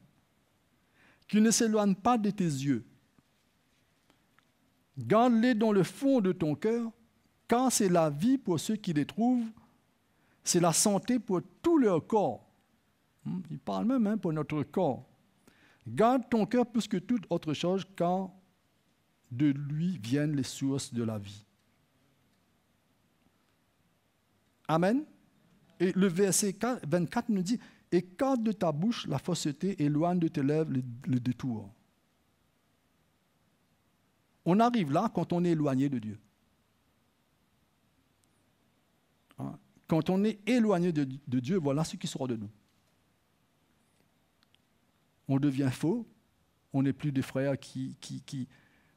Qu'ils ne s'éloignent pas de tes yeux. Garde-les dans le fond de ton cœur, car c'est la vie pour ceux qui les trouvent, c'est la santé pour tout leur corps. Il parle même pour notre corps. Garde ton cœur plus que toute autre chose, car de lui viennent les sources de la vie. Amen. Et le verset 24 nous dit, écarte de ta bouche la fausseté, éloigne de tes lèvres le détour. On arrive là quand on est éloigné de Dieu. Quand on est éloigné de Dieu, voilà ce qui sort de nous. On devient faux, on n'est plus des frères qui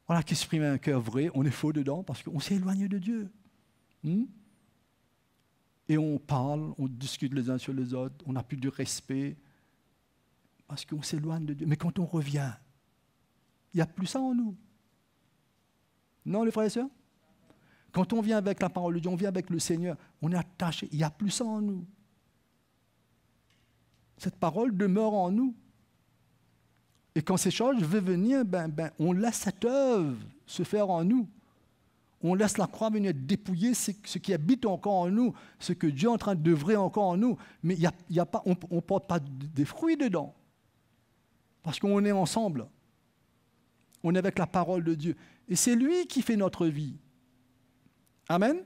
expriment un cœur vrai, on est faux dedans parce qu'on s'est éloigné de Dieu. Et on parle, on discute les uns sur les autres, on n'a plus de respect parce qu'on s'éloigne de Dieu. Mais quand on revient, il n'y a plus ça en nous. Non, les frères et sœurs? Quand on vient avec la parole de Dieu, on vient avec le Seigneur, on est attaché, il n'y a plus ça en nous. Cette parole demeure en nous. Et quand ces choses veulent venir, on laisse cette œuvre se faire en nous. On laisse la croix venir dépouiller ce qui habite encore en nous, ce que Dieu est en train d'œuvrer encore en nous. Mais on ne porte pas des fruits dedans. Parce qu'on est ensemble. On est avec la parole de Dieu. Et c'est lui qui fait notre vie. Amen.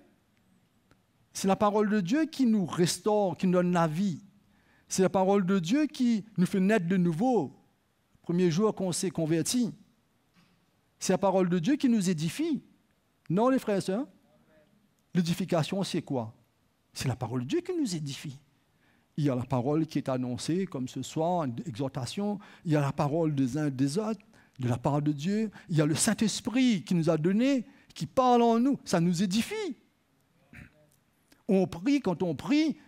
C'est la parole de Dieu qui nous restaure, qui nous donne la vie. C'est la parole de Dieu qui nous fait naître de nouveau. Premier jour qu'on s'est converti. C'est la parole de Dieu qui nous édifie. Non, les frères et sœurs? L'édification, c'est quoi? C'est la parole de Dieu qui nous édifie. Il y a la parole qui est annoncée, comme ce soir, une exhortation. Il y a la parole des uns et des autres, de la part de Dieu. Il y a le Saint-Esprit qui nous a donné, qui parle en nous. Ça nous édifie. On prie, quand on prie,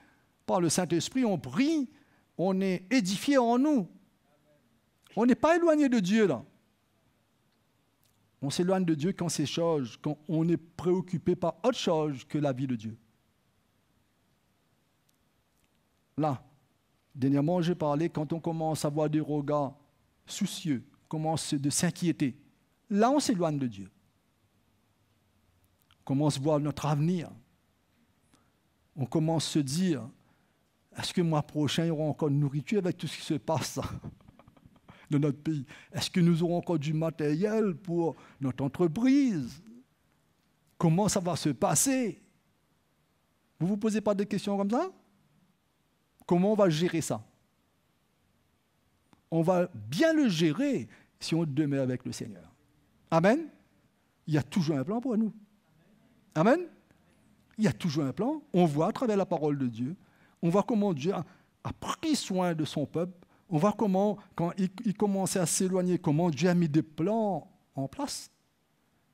par le Saint-Esprit, on prie, on est édifié en nous. On n'est pas éloigné de Dieu, là. On s'éloigne de Dieu quand quand on est préoccupé par autre chose que la vie de Dieu. Là, dernièrement, j'ai parlé, quand on commence à avoir des regards soucieux, on commence de s'inquiéter, là, on s'éloigne de Dieu. On commence à voir notre avenir. On commence à se dire, est-ce que le mois prochain, il y aura encore de nourriture avec tout ce qui se passe dans notre pays? Est-ce que nous aurons encore du matériel pour notre entreprise? Comment ça va se passer? Vous ne vous posez pas des questions comme ça? Comment on va gérer ça? On va bien le gérer si on demeure avec le Seigneur. Amen. Il y a toujours un plan pour nous. Amen. Il y a toujours un plan. On voit à travers la parole de Dieu, on voit comment Dieu a pris soin de son peuple. On voit comment, quand il commençait à s'éloigner, comment Dieu a mis des plans en place.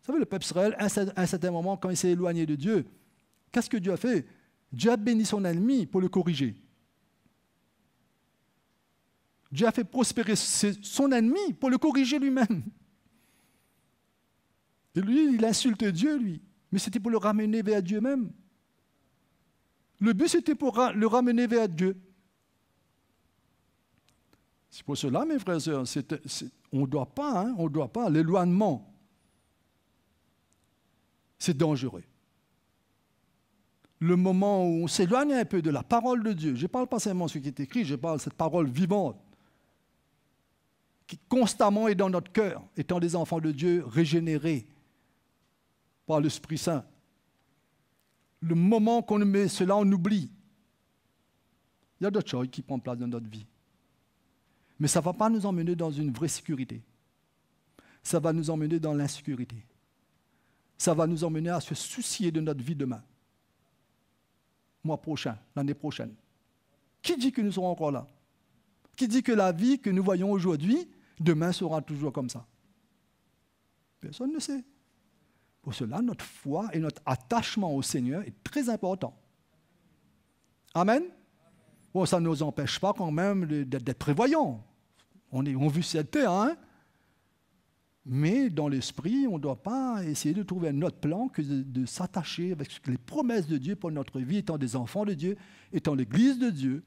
Vous savez, le peuple Israël, à un certain moment, quand il s'est éloigné de Dieu, qu'est-ce que Dieu a fait? Dieu a béni son ennemi pour le corriger. Dieu a fait prospérer son ennemi pour le corriger lui-même. Et lui, il insultait Dieu, lui. Mais c'était pour le ramener vers Dieu même. Le but, c'était pour le ramener vers Dieu. C'est pour cela, mes frères et sœurs, on ne doit pas, l'éloignement, c'est dangereux. Le moment où on s'éloigne un peu de la parole de Dieu, je ne parle pas seulement de ce qui est écrit, je parle de cette parole vivante, qui constamment est dans notre cœur, étant des enfants de Dieu régénérés par l'Esprit Saint. Le moment qu'on met cela, on oublie. Il y a d'autres choses qui prennent place dans notre vie. Mais ça ne va pas nous emmener dans une vraie sécurité. Ça va nous emmener dans l'insécurité. Ça va nous emmener à se soucier de notre vie demain. Mois prochain, l'année prochaine. Qui dit que nous serons encore là? Qui dit que la vie que nous voyons aujourd'hui, demain sera toujours comme ça? Personne ne sait. Pour cela, notre foi et notre attachement au Seigneur est très important. Amen. Bon, ça ne nous empêche pas quand même d'être prévoyants. On vit cette terre, hein? Mais dans l'esprit, on ne doit pas essayer de trouver un autre plan que de s'attacher avec les promesses de Dieu pour notre vie, étant des enfants de Dieu, étant l'Église de Dieu.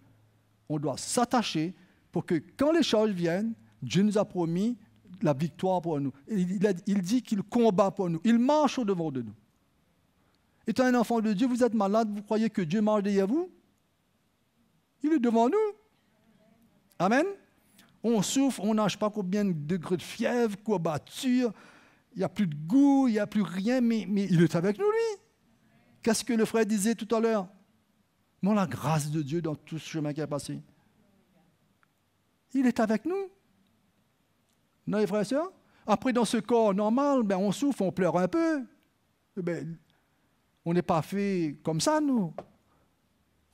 On doit s'attacher pour que quand les choses viennent, Dieu nous a promis la victoire pour nous. Il dit qu'il combat pour nous. Il marche au-devant de nous. Étant un enfant de Dieu, vous êtes malade, vous croyez que Dieu marche derrière vous? Il est devant nous. Amen. On souffre, on n'a pas combien de degrés de fièvre, courbature, il n'y a plus de goût, il n'y a plus rien, mais il est avec nous, lui. Qu'est-ce que le frère disait tout à l'heure? Bon, la grâce de Dieu dans tout ce chemin qui a passé. Il est avec nous. Non, les frères et sœurs? Après, dans ce corps normal, on souffre, on pleure un peu. On n'est pas fait comme ça, nous.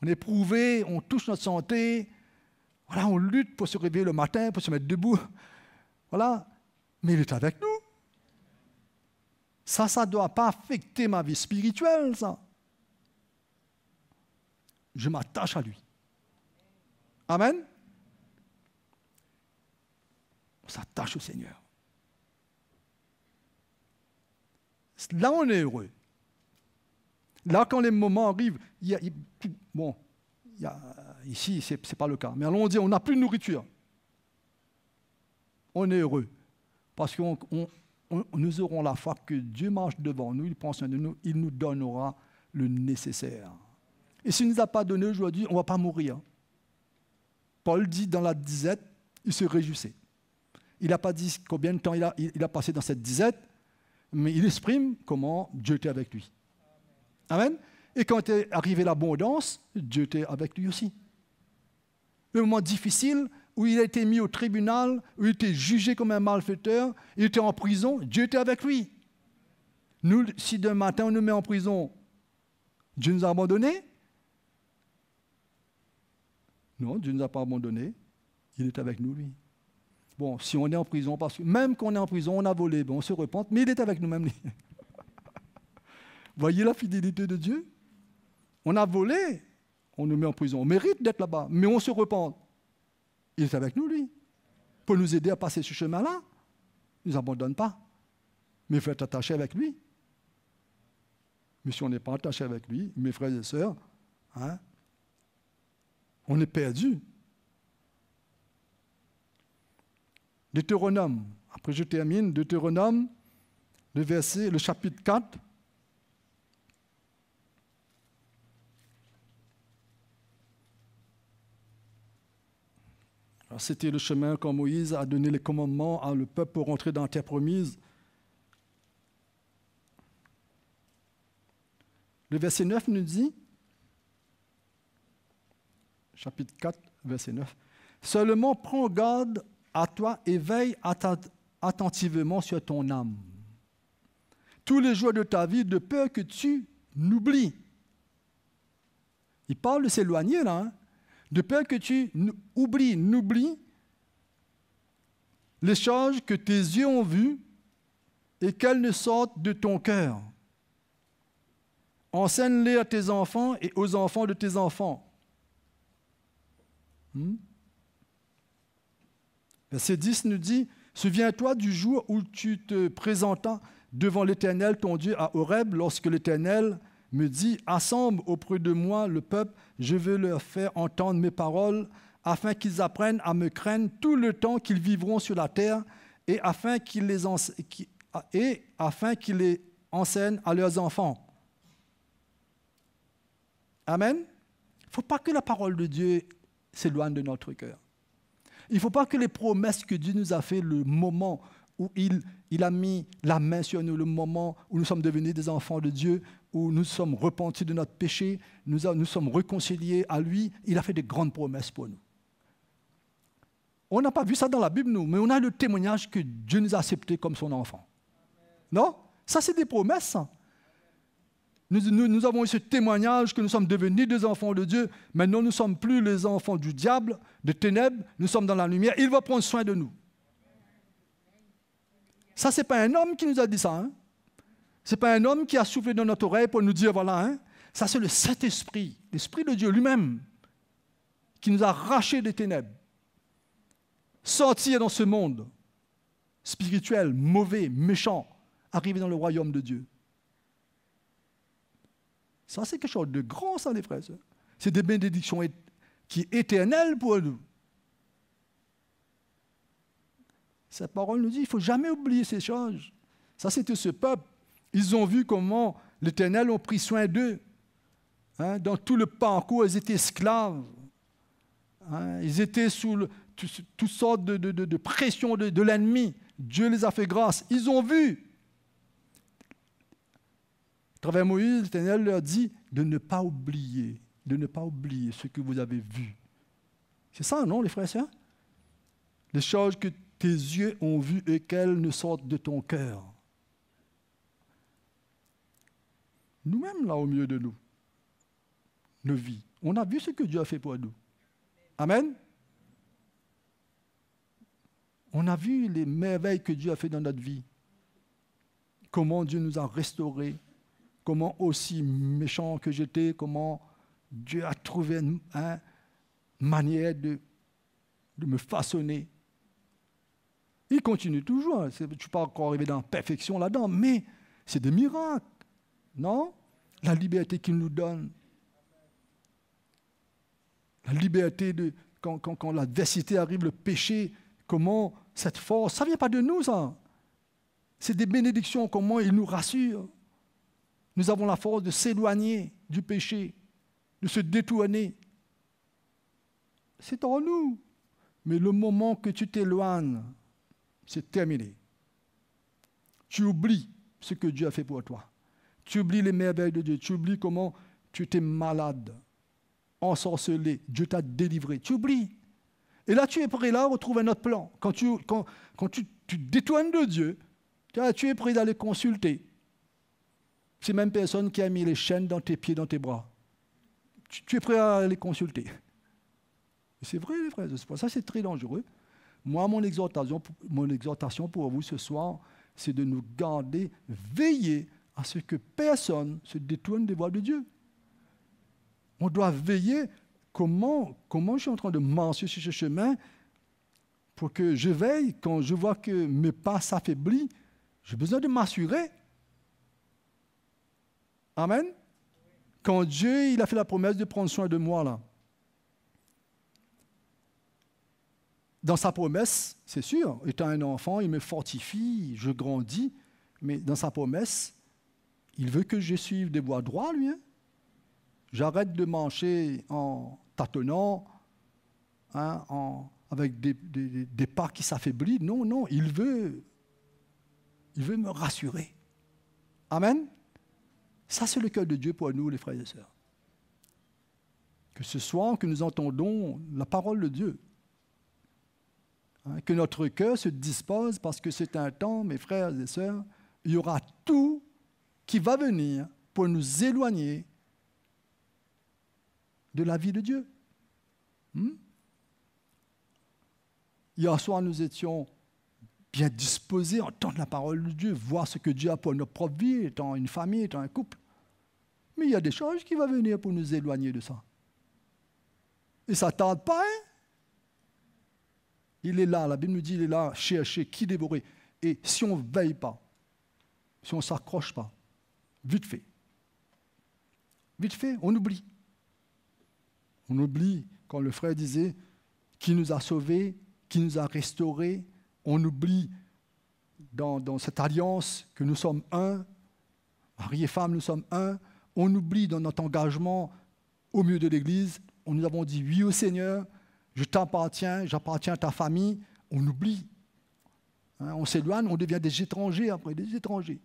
On est éprouvé, on touche notre santé. Voilà, on lutte pour se réveiller le matin, pour se mettre debout. Voilà. Mais il est avec nous. Ça ne doit pas affecter ma vie spirituelle, ça. Je m'attache à lui. Amen. On s'attache au Seigneur. Là, on est heureux. Là, quand les moments arrivent, ici, ce n'est pas le cas. Mais allons on dit, on n'a plus de nourriture. On est heureux. Parce que nous aurons la foi que Dieu marche devant nous, il prend soin de nous, il nous donnera le nécessaire. Et s'il ne nous a pas donné aujourd'hui, on ne va pas mourir. Paul dit dans la disette, il se réjouissait. Il n'a pas dit combien de temps il a passé dans cette disette, mais il exprime comment Dieu était avec lui. Amen. Et quand est arrivée l'abondance, Dieu était avec lui aussi. Le moment difficile où il a été mis au tribunal, où il était jugé comme un malfaiteur, il était en prison, Dieu était avec lui. Nous, si demain matin on nous met en prison, Dieu nous a abandonnés? Non, Dieu ne nous a pas abandonnés. Il est avec nous, lui. Bon, si on est en prison, parce que même qu'on est en prison, on a volé, on se repente, mais il est avec nous-mêmes. Voyez la fidélité de Dieu? On a volé, on nous met en prison. On mérite d'être là-bas, mais on se repent. Il est avec nous, lui, pour nous aider à passer ce chemin-là. Il ne nous abandonne pas, mais il faut être attaché avec lui. Mais si on n'est pas attaché avec lui, mes frères et sœurs, on est perdu. Deutéronome, après je termine, Deutéronome, le chapitre 4. Alors, c'était le chemin quand Moïse a donné les commandements à le peuple pour rentrer dans la terre promise. Le verset 9 nous dit, chapitre 4, verset 9, « Seulement prends garde à toi et veille attentivement sur ton âme. » tous les jours de ta vie, de peur que tu n'oublies. Il parle de s'éloigner là, hein? De peur que tu n'oublies les choses que tes yeux ont vues et qu'elles ne sortent de ton cœur. Enseigne-les à tes enfants et aux enfants de tes enfants. Verset 10 nous dit, « Souviens-toi du jour où tu te présentas devant l'Éternel, ton Dieu, à Horeb, lorsque l'Éternel me dit, « Assemble auprès de moi le peuple, je veux leur faire entendre mes paroles, afin qu'ils apprennent à me craindre tout le temps qu'ils vivront sur la terre, et afin qu'ils les enseignent à leurs enfants. » Amen. Il ne faut pas que la parole de Dieu s'éloigne de notre cœur. Il ne faut pas que les promesses que Dieu nous a faites, le moment où il a mis la main sur nous, le moment où nous sommes devenus des enfants de Dieu, où nous sommes repentis de notre péché, nous sommes réconciliés à lui, il a fait de grandes promesses pour nous. On n'a pas vu ça dans la Bible, nous, mais on a le témoignage que Dieu nous a acceptés comme son enfant. Non? Ça, c'est des promesses, ça. Nous avons eu ce témoignage que nous sommes devenus des enfants de Dieu. Maintenant, nous ne sommes plus les enfants du diable, des ténèbres. Nous sommes dans la lumière. Il va prendre soin de nous. Ça, ce n'est pas un homme qui nous a dit ça. Hein? Ce n'est pas un homme qui a soufflé dans notre oreille pour nous dire, voilà, hein? Ça, c'est le Saint-Esprit, l'Esprit de Dieu lui-même, qui nous a arrachés des ténèbres. Sortir dans ce monde spirituel, mauvais, méchant, arriver dans le royaume de Dieu. Ça, c'est quelque chose de grand, ça, les frères. C'est des bénédictions qui sont éternelles pour nous. Cette parole nous dit, il ne faut jamais oublier ces choses. Ça, c'était ce peuple. Ils ont vu comment l'Éternel a pris soin d'eux. Hein, dans tout le parcours, ils étaient esclaves. Hein, ils étaient sous toutes sortes de pressions de l'ennemi. Dieu les a fait grâce. Ils ont vu. À travers Moïse, l'Éternel leur dit de ne pas oublier ce que vous avez vu. C'est ça, non, les frères et sœurs? Les choses que tes yeux ont vues et qu'elles ne sortent de ton cœur. Nous-mêmes, là, au milieu de nous, nos vies, on a vu ce que Dieu a fait pour nous. Amen? On a vu les merveilles que Dieu a fait dans notre vie. Comment Dieu nous a restaurés. Comment aussi méchant que j'étais, comment Dieu a trouvé une manière de me façonner. Il continue toujours. Je ne suis pas encore arrivé dans la perfection là-dedans, mais c'est des miracles. Non? La liberté qu'il nous donne. La liberté quand l'adversité arrive, le péché, comment cette force, ça ne vient pas de nous, ça. C'est des bénédictions, comment il nous rassure. Nous avons la force de s'éloigner du péché, de se détourner. C'est en nous. Mais le moment que tu t'éloignes, c'est terminé. Tu oublies ce que Dieu a fait pour toi. Tu oublies les merveilles de Dieu. Tu oublies comment tu étais malade, ensorcelé. Dieu t'a délivré. Tu oublies. Et là, tu es prêt à retrouver un autre plan. Quand tu détournes de Dieu, tu es prêt à aller consulter. C'est même personne qui a mis les chaînes dans tes pieds, dans tes bras. Tu es prêt à les consulter. C'est vrai, les frères. Ça, c'est très dangereux. Moi, mon exhortation pour vous ce soir, c'est de nous garder, veiller à ce que personne se détourne des voies de Dieu. On doit veiller comment je suis en train de marcher sur ce chemin pour que je veille quand je vois que mes pas s'affaiblissent. J'ai besoin de m'assurer. Amen. Quand Dieu il a fait la promesse de prendre soin de moi, là, dans sa promesse, c'est sûr, étant un enfant, il me fortifie, je grandis, mais dans sa promesse, il veut que je suive des voies droites, lui. Hein? J'arrête de marcher en tâtonnant, avec des pas qui s'affaiblissent. Non, il veut me rassurer. Amen. Ça, c'est le cœur de Dieu pour nous, les frères et sœurs. Que ce soir, que nous entendons la parole de Dieu. Que notre cœur se dispose, parce que c'est un temps, mes frères et sœurs, il y aura tout qui va venir pour nous éloigner de la vie de Dieu. Hier soir, nous étions bien disposés à entendre la parole de Dieu, voir ce que Dieu a pour notre propre vie, étant une famille, étant un couple. Mais il y a des choses qui vont venir pour nous éloigner de ça. Et ça ne tarde pas, hein? Il est là, la Bible nous dit, il est là, chercher, qui dévorer. Et si on ne veille pas, si on ne s'accroche pas, vite fait, on oublie. On oublie, quand le frère disait, qui nous a sauvés, qui nous a restaurés. On oublie dans cette alliance que nous sommes un, mari et femme, nous sommes un. On oublie dans notre engagement au milieu de l'Église, nous avons dit oui au Seigneur, je t'appartiens, j'appartiens à ta famille. On oublie. Hein, on s'éloigne, on devient des étrangers après, des étrangers.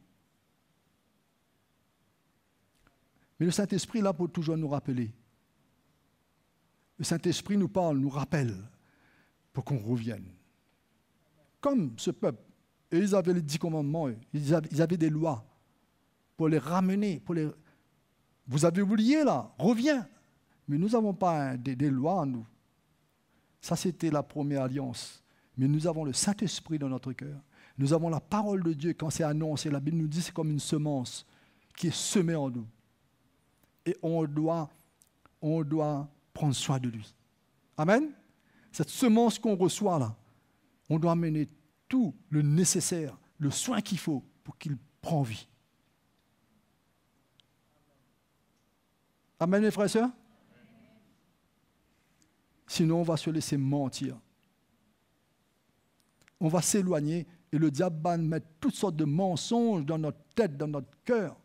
Mais le Saint-Esprit est là pour toujours nous rappeler. Le Saint-Esprit nous parle, nous rappelle, pour qu'on revienne. Comme ce peuple, et ils avaient les 10 commandements, ils avaient des lois pour les ramener, Vous avez oublié là, reviens. Mais nous n'avons pas des lois en nous. Ça, c'était la première alliance. Mais nous avons le Saint-Esprit dans notre cœur. Nous avons la parole de Dieu. Quand c'est annoncé, la Bible nous dit que c'est comme une semence qui est semée en nous. Et on doit prendre soin de lui. Amen. Cette semence qu'on reçoit là, on doit mener tout le nécessaire, le soin qu'il faut pour qu'il prenne vie. Amen, mes frères et sœurs. Sinon, on va se laisser mentir. On va s'éloigner et le diable va mettre toutes sortes de mensonges dans notre tête, dans notre cœur.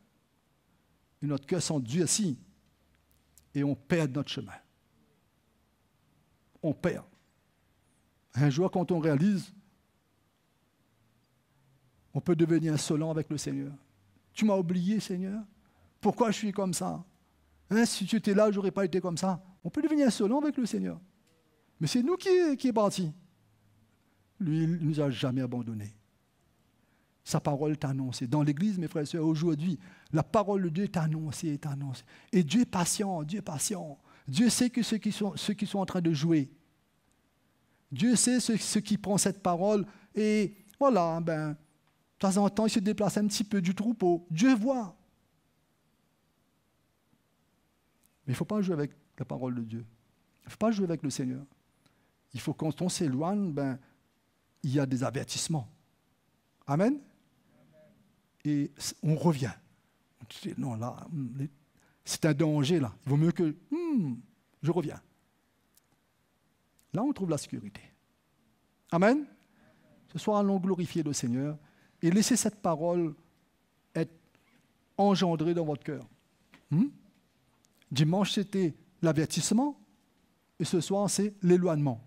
Et notre cœur s'endurcit et on perd notre chemin. On perd. Un jour, quand on réalise, on peut devenir insolent avec le Seigneur. Tu m'as oublié, Seigneur? Pourquoi je suis comme ça? Hein, si tu étais là, je n'aurais pas été comme ça. On peut devenir insolent avec le Seigneur. Mais c'est nous qui est partis. Lui, il ne nous a jamais abandonnés. Sa parole est annoncée. Dans l'Église, mes frères et sœurs, aujourd'hui, la parole de Dieu est annoncée, est annoncée. Et Dieu est patient, Dieu est patient. Dieu sait que ceux qui sont en train de jouer. Dieu sait ceux qui prennent cette parole et voilà, de temps en temps, ils se déplacent un petit peu du troupeau. Dieu voit. Mais il ne faut pas jouer avec la parole de Dieu. Il ne faut pas jouer avec le Seigneur. Il faut, quand on s'éloigne, il y a des avertissements. Amen. Et on revient. On dit, non, là, c'est un danger, là. Il vaut mieux que je reviens. Là, on trouve la sécurité. Amen. Ce soir, allons glorifier le Seigneur et laissez cette parole être engendrée dans votre cœur. Dimanche, c'était l'avertissement et ce soir, c'est l'éloignement.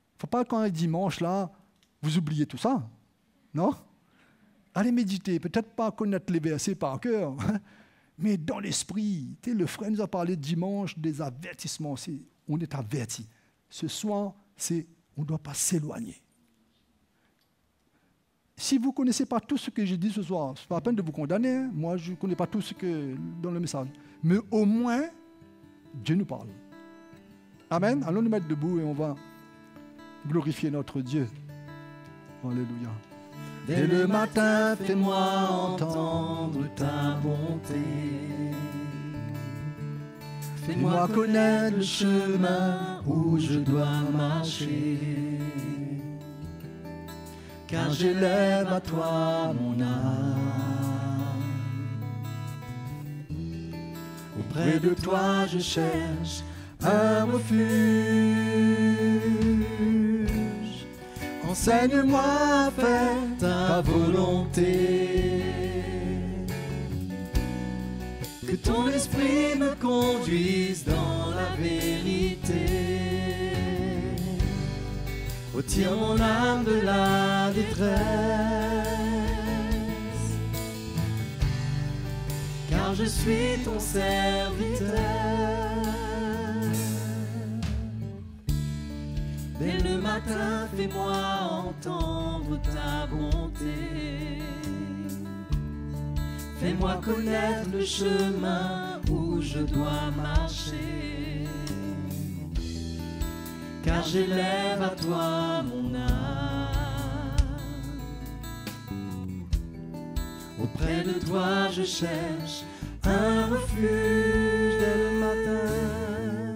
Il ne faut pas quand est dimanche, là, vous oubliez tout ça. Non? Allez méditer, peut-être pas connaître les versets par cœur, mais dans l'esprit. Le frère nous a parlé dimanche des avertissements. On est averti. Ce soir, on ne doit pas s'éloigner. Si vous ne connaissez pas tout ce que j'ai dit ce soir, ce n'est pas la peine de vous condamner. Hein? Moi, je ne connais pas tout ce que dans le message. Mais au moins, Dieu nous parle. Amen. Allons nous mettre debout et on va glorifier notre Dieu. Alléluia. Dès le matin, fais-moi entendre ta bonté. Fais-moi connaître le chemin où je dois marcher. Car j'élève à toi mon âme. Auprès de toi je cherche un refuge. Enseigne-moi à faire ta volonté. Que ton esprit me conduise dans la vérité. Retire mon âme de la détresse. Car je suis ton serviteur. Dès le matin, fais-moi entendre ta bonté. Fais-moi connaître le chemin où je dois marcher. Car j'élève à toi mon âme. Auprès de toi je cherche un refuge dès le matin.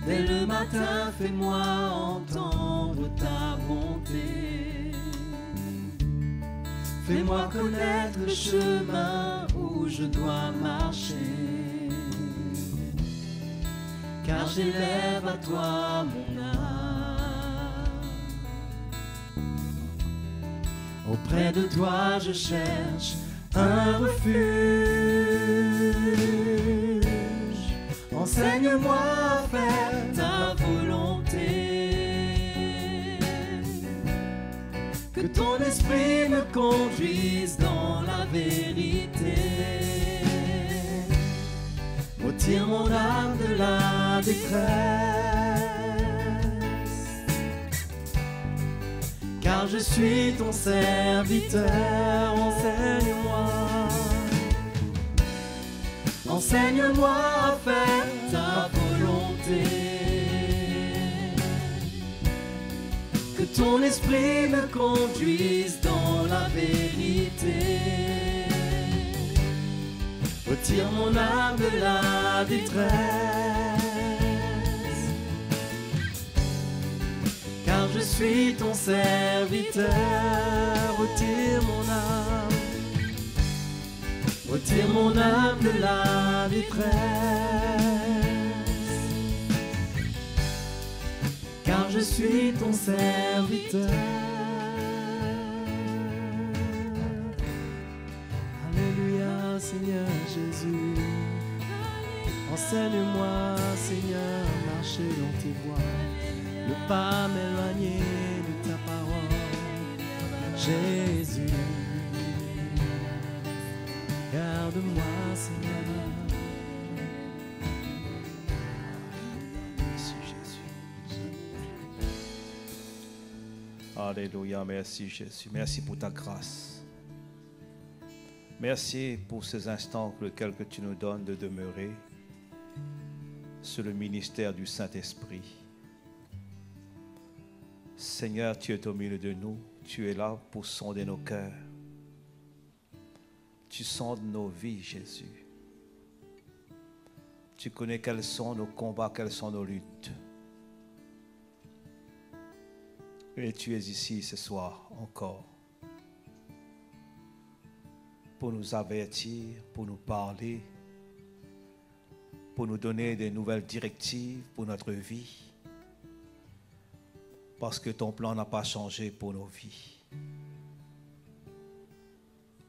Dès le matin, fais-moi entendre ta bonté. Fais-moi connaître le chemin où je dois marcher. Car j'élève à toi mon âme. Auprès de toi je cherche un refuge. Enseigne-moi à faire ta volonté. Que ton esprit me conduise dans la vérité. Retire mon âme de la détresse. Car je suis ton serviteur, enseigne-moi. Enseigne-moi à faire ta volonté. Que ton esprit me conduise dans la vérité. Retire mon âme de la détresse. Car je suis ton serviteur. Retire mon âme. Retire mon âme de la détresse. Car je suis ton serviteur. Alléluia, Seigneur Jésus. Enseigne-moi, Seigneur, à marcher dans tes voies. Ne pas m'éloigner de ta parole. Jésus. Garde-moi, Seigneur. Merci Jésus. Alléluia, merci Jésus. Merci pour ta grâce. Merci pour ces instants lesquels que tu nous donnes de demeurer sur le ministère du Saint-Esprit. Seigneur, tu es au milieu de nous. Tu es là pour sonder nos cœurs. Tu sondes nos vies, Jésus. Tu connais quels sont nos combats, quelles sont nos luttes. Et tu es ici ce soir encore pour nous avertir, pour nous parler, pour nous donner des nouvelles directives pour notre vie. Parce que ton plan n'a pas changé pour nos vies.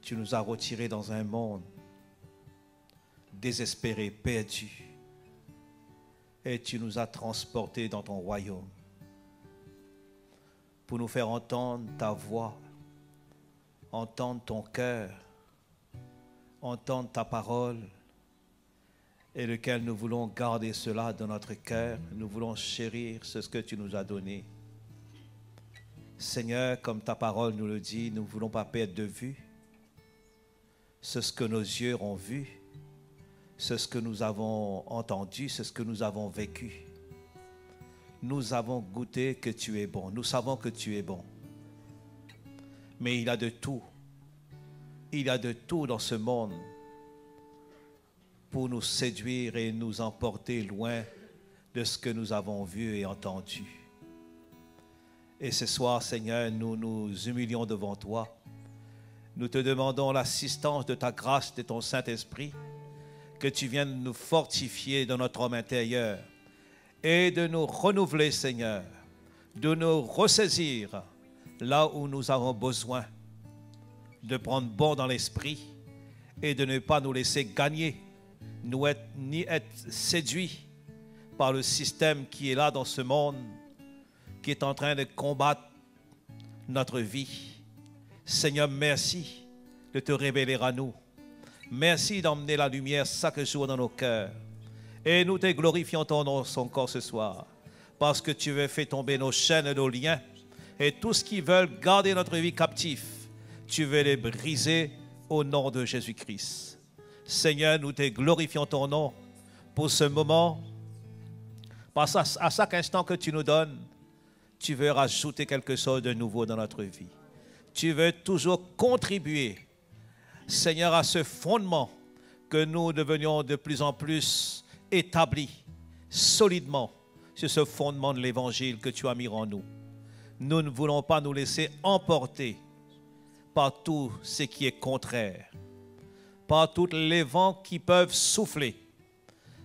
Tu nous as retirés dans un monde désespéré, perdu. Et tu nous as transportés dans ton royaume pour nous faire entendre ta voix, entendre ton cœur, entendre ta parole, et lequel nous voulons garder cela dans notre cœur. Nous voulons chérir ce que tu nous as donné. Seigneur, comme ta parole nous le dit, nous ne voulons pas perdre de vue ce que nos yeux ont vu, ce que nous avons entendu, ce que nous avons vécu. Nous avons goûté que tu es bon. Nous savons que tu es bon. Mais il y a de tout. Il y a de tout dans ce monde pour nous séduire et nous emporter loin de ce que nous avons vu et entendu. Et ce soir, Seigneur, nous nous humilions devant toi. Nous te demandons l'assistance de ta grâce, de ton Saint-Esprit, que tu viennes nous fortifier dans notre homme intérieur et de nous renouveler, Seigneur, de nous ressaisir là où nous avons besoin de prendre bon dans l'esprit et de ne pas nous laisser gagner, ni être séduits par le système qui est là dans ce monde, qui est en train de combattre notre vie. Seigneur, merci de te révéler à nous. Merci d'emmener la lumière chaque jour dans nos cœurs. Et nous te glorifions ton nom encore ce soir, parce que tu veux faire tomber nos chaînes et nos liens Et tous ceux qui veulent garder notre vie captive, tu veux les briser au nom de Jésus-Christ. Seigneur, nous te glorifions ton nom pour ce moment. Parce qu'à chaque instant que tu nous donnes, tu veux rajouter quelque chose de nouveau dans notre vie. Tu veux toujours contribuer, Seigneur, à ce fondement que nous devenions de plus en plus établis solidement sur ce fondement de l'Évangile que tu as mis en nous. Nous ne voulons pas nous laisser emporter par tout ce qui est contraire, par tous les vents qui peuvent souffler.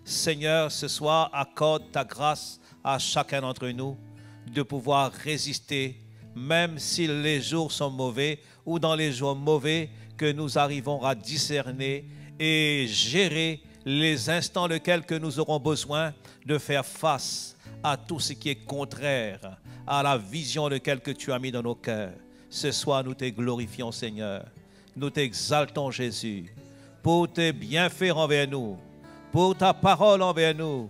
Seigneur, ce soir, accorde ta grâce à chacun d'entre nous de pouvoir résister, même si les jours sont mauvais ou dans les jours mauvais, que nous arrivons à discerner et gérer les instants lesquels que nous aurons besoin de faire face à tout ce qui est contraire à la vision laquelle que tu as mis dans nos cœurs. Ce soir, nous te glorifions, Seigneur. Nous t'exaltons, Jésus, pour tes bienfaits envers nous, pour ta parole envers nous,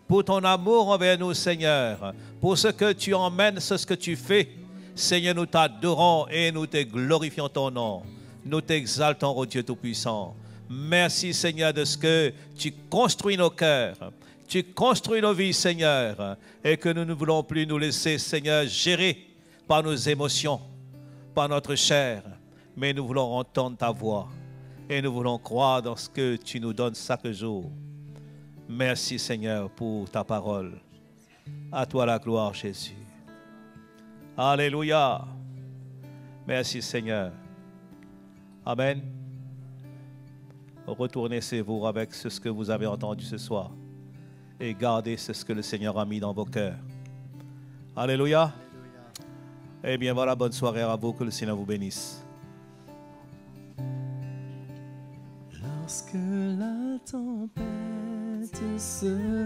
pour ton amour envers nous, Seigneur, pour ce que tu emmènes, ce que tu fais. Seigneur, nous t'adorons et nous te glorifions ton nom. Nous t'exaltons, ô Dieu Tout-Puissant. Merci, Seigneur, de ce que tu construis nos cœurs, tu construis nos vies, Seigneur, et que nous ne voulons plus nous laisser, Seigneur, gérer par nos émotions, par notre chair, mais nous voulons entendre ta voix et nous voulons croire dans ce que tu nous donnes chaque jour. Merci, Seigneur, pour ta parole. À toi la gloire, Jésus. Alléluia. Merci, Seigneur. Amen. Retournez chez vous avec ce que vous avez entendu ce soir et gardez ce que le Seigneur a mis dans vos cœurs. Alléluia. Eh bien, voilà, bonne soirée à vous, que le Seigneur vous bénisse. Lorsque la tempête se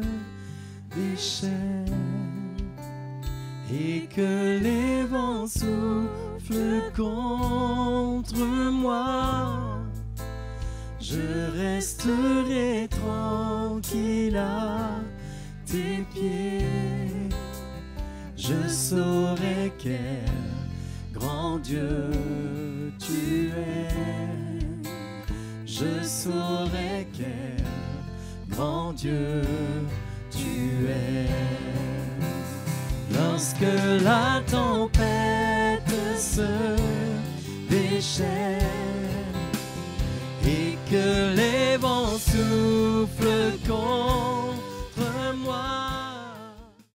déchaîne et que les vents soufflent contre moi, je resterai tranquille à tes pieds. Je saurai quel grand Dieu tu es. Je saurai quel grand Dieu tu es. Lorsque la tempête se déchaîne et que les vents soufflent contre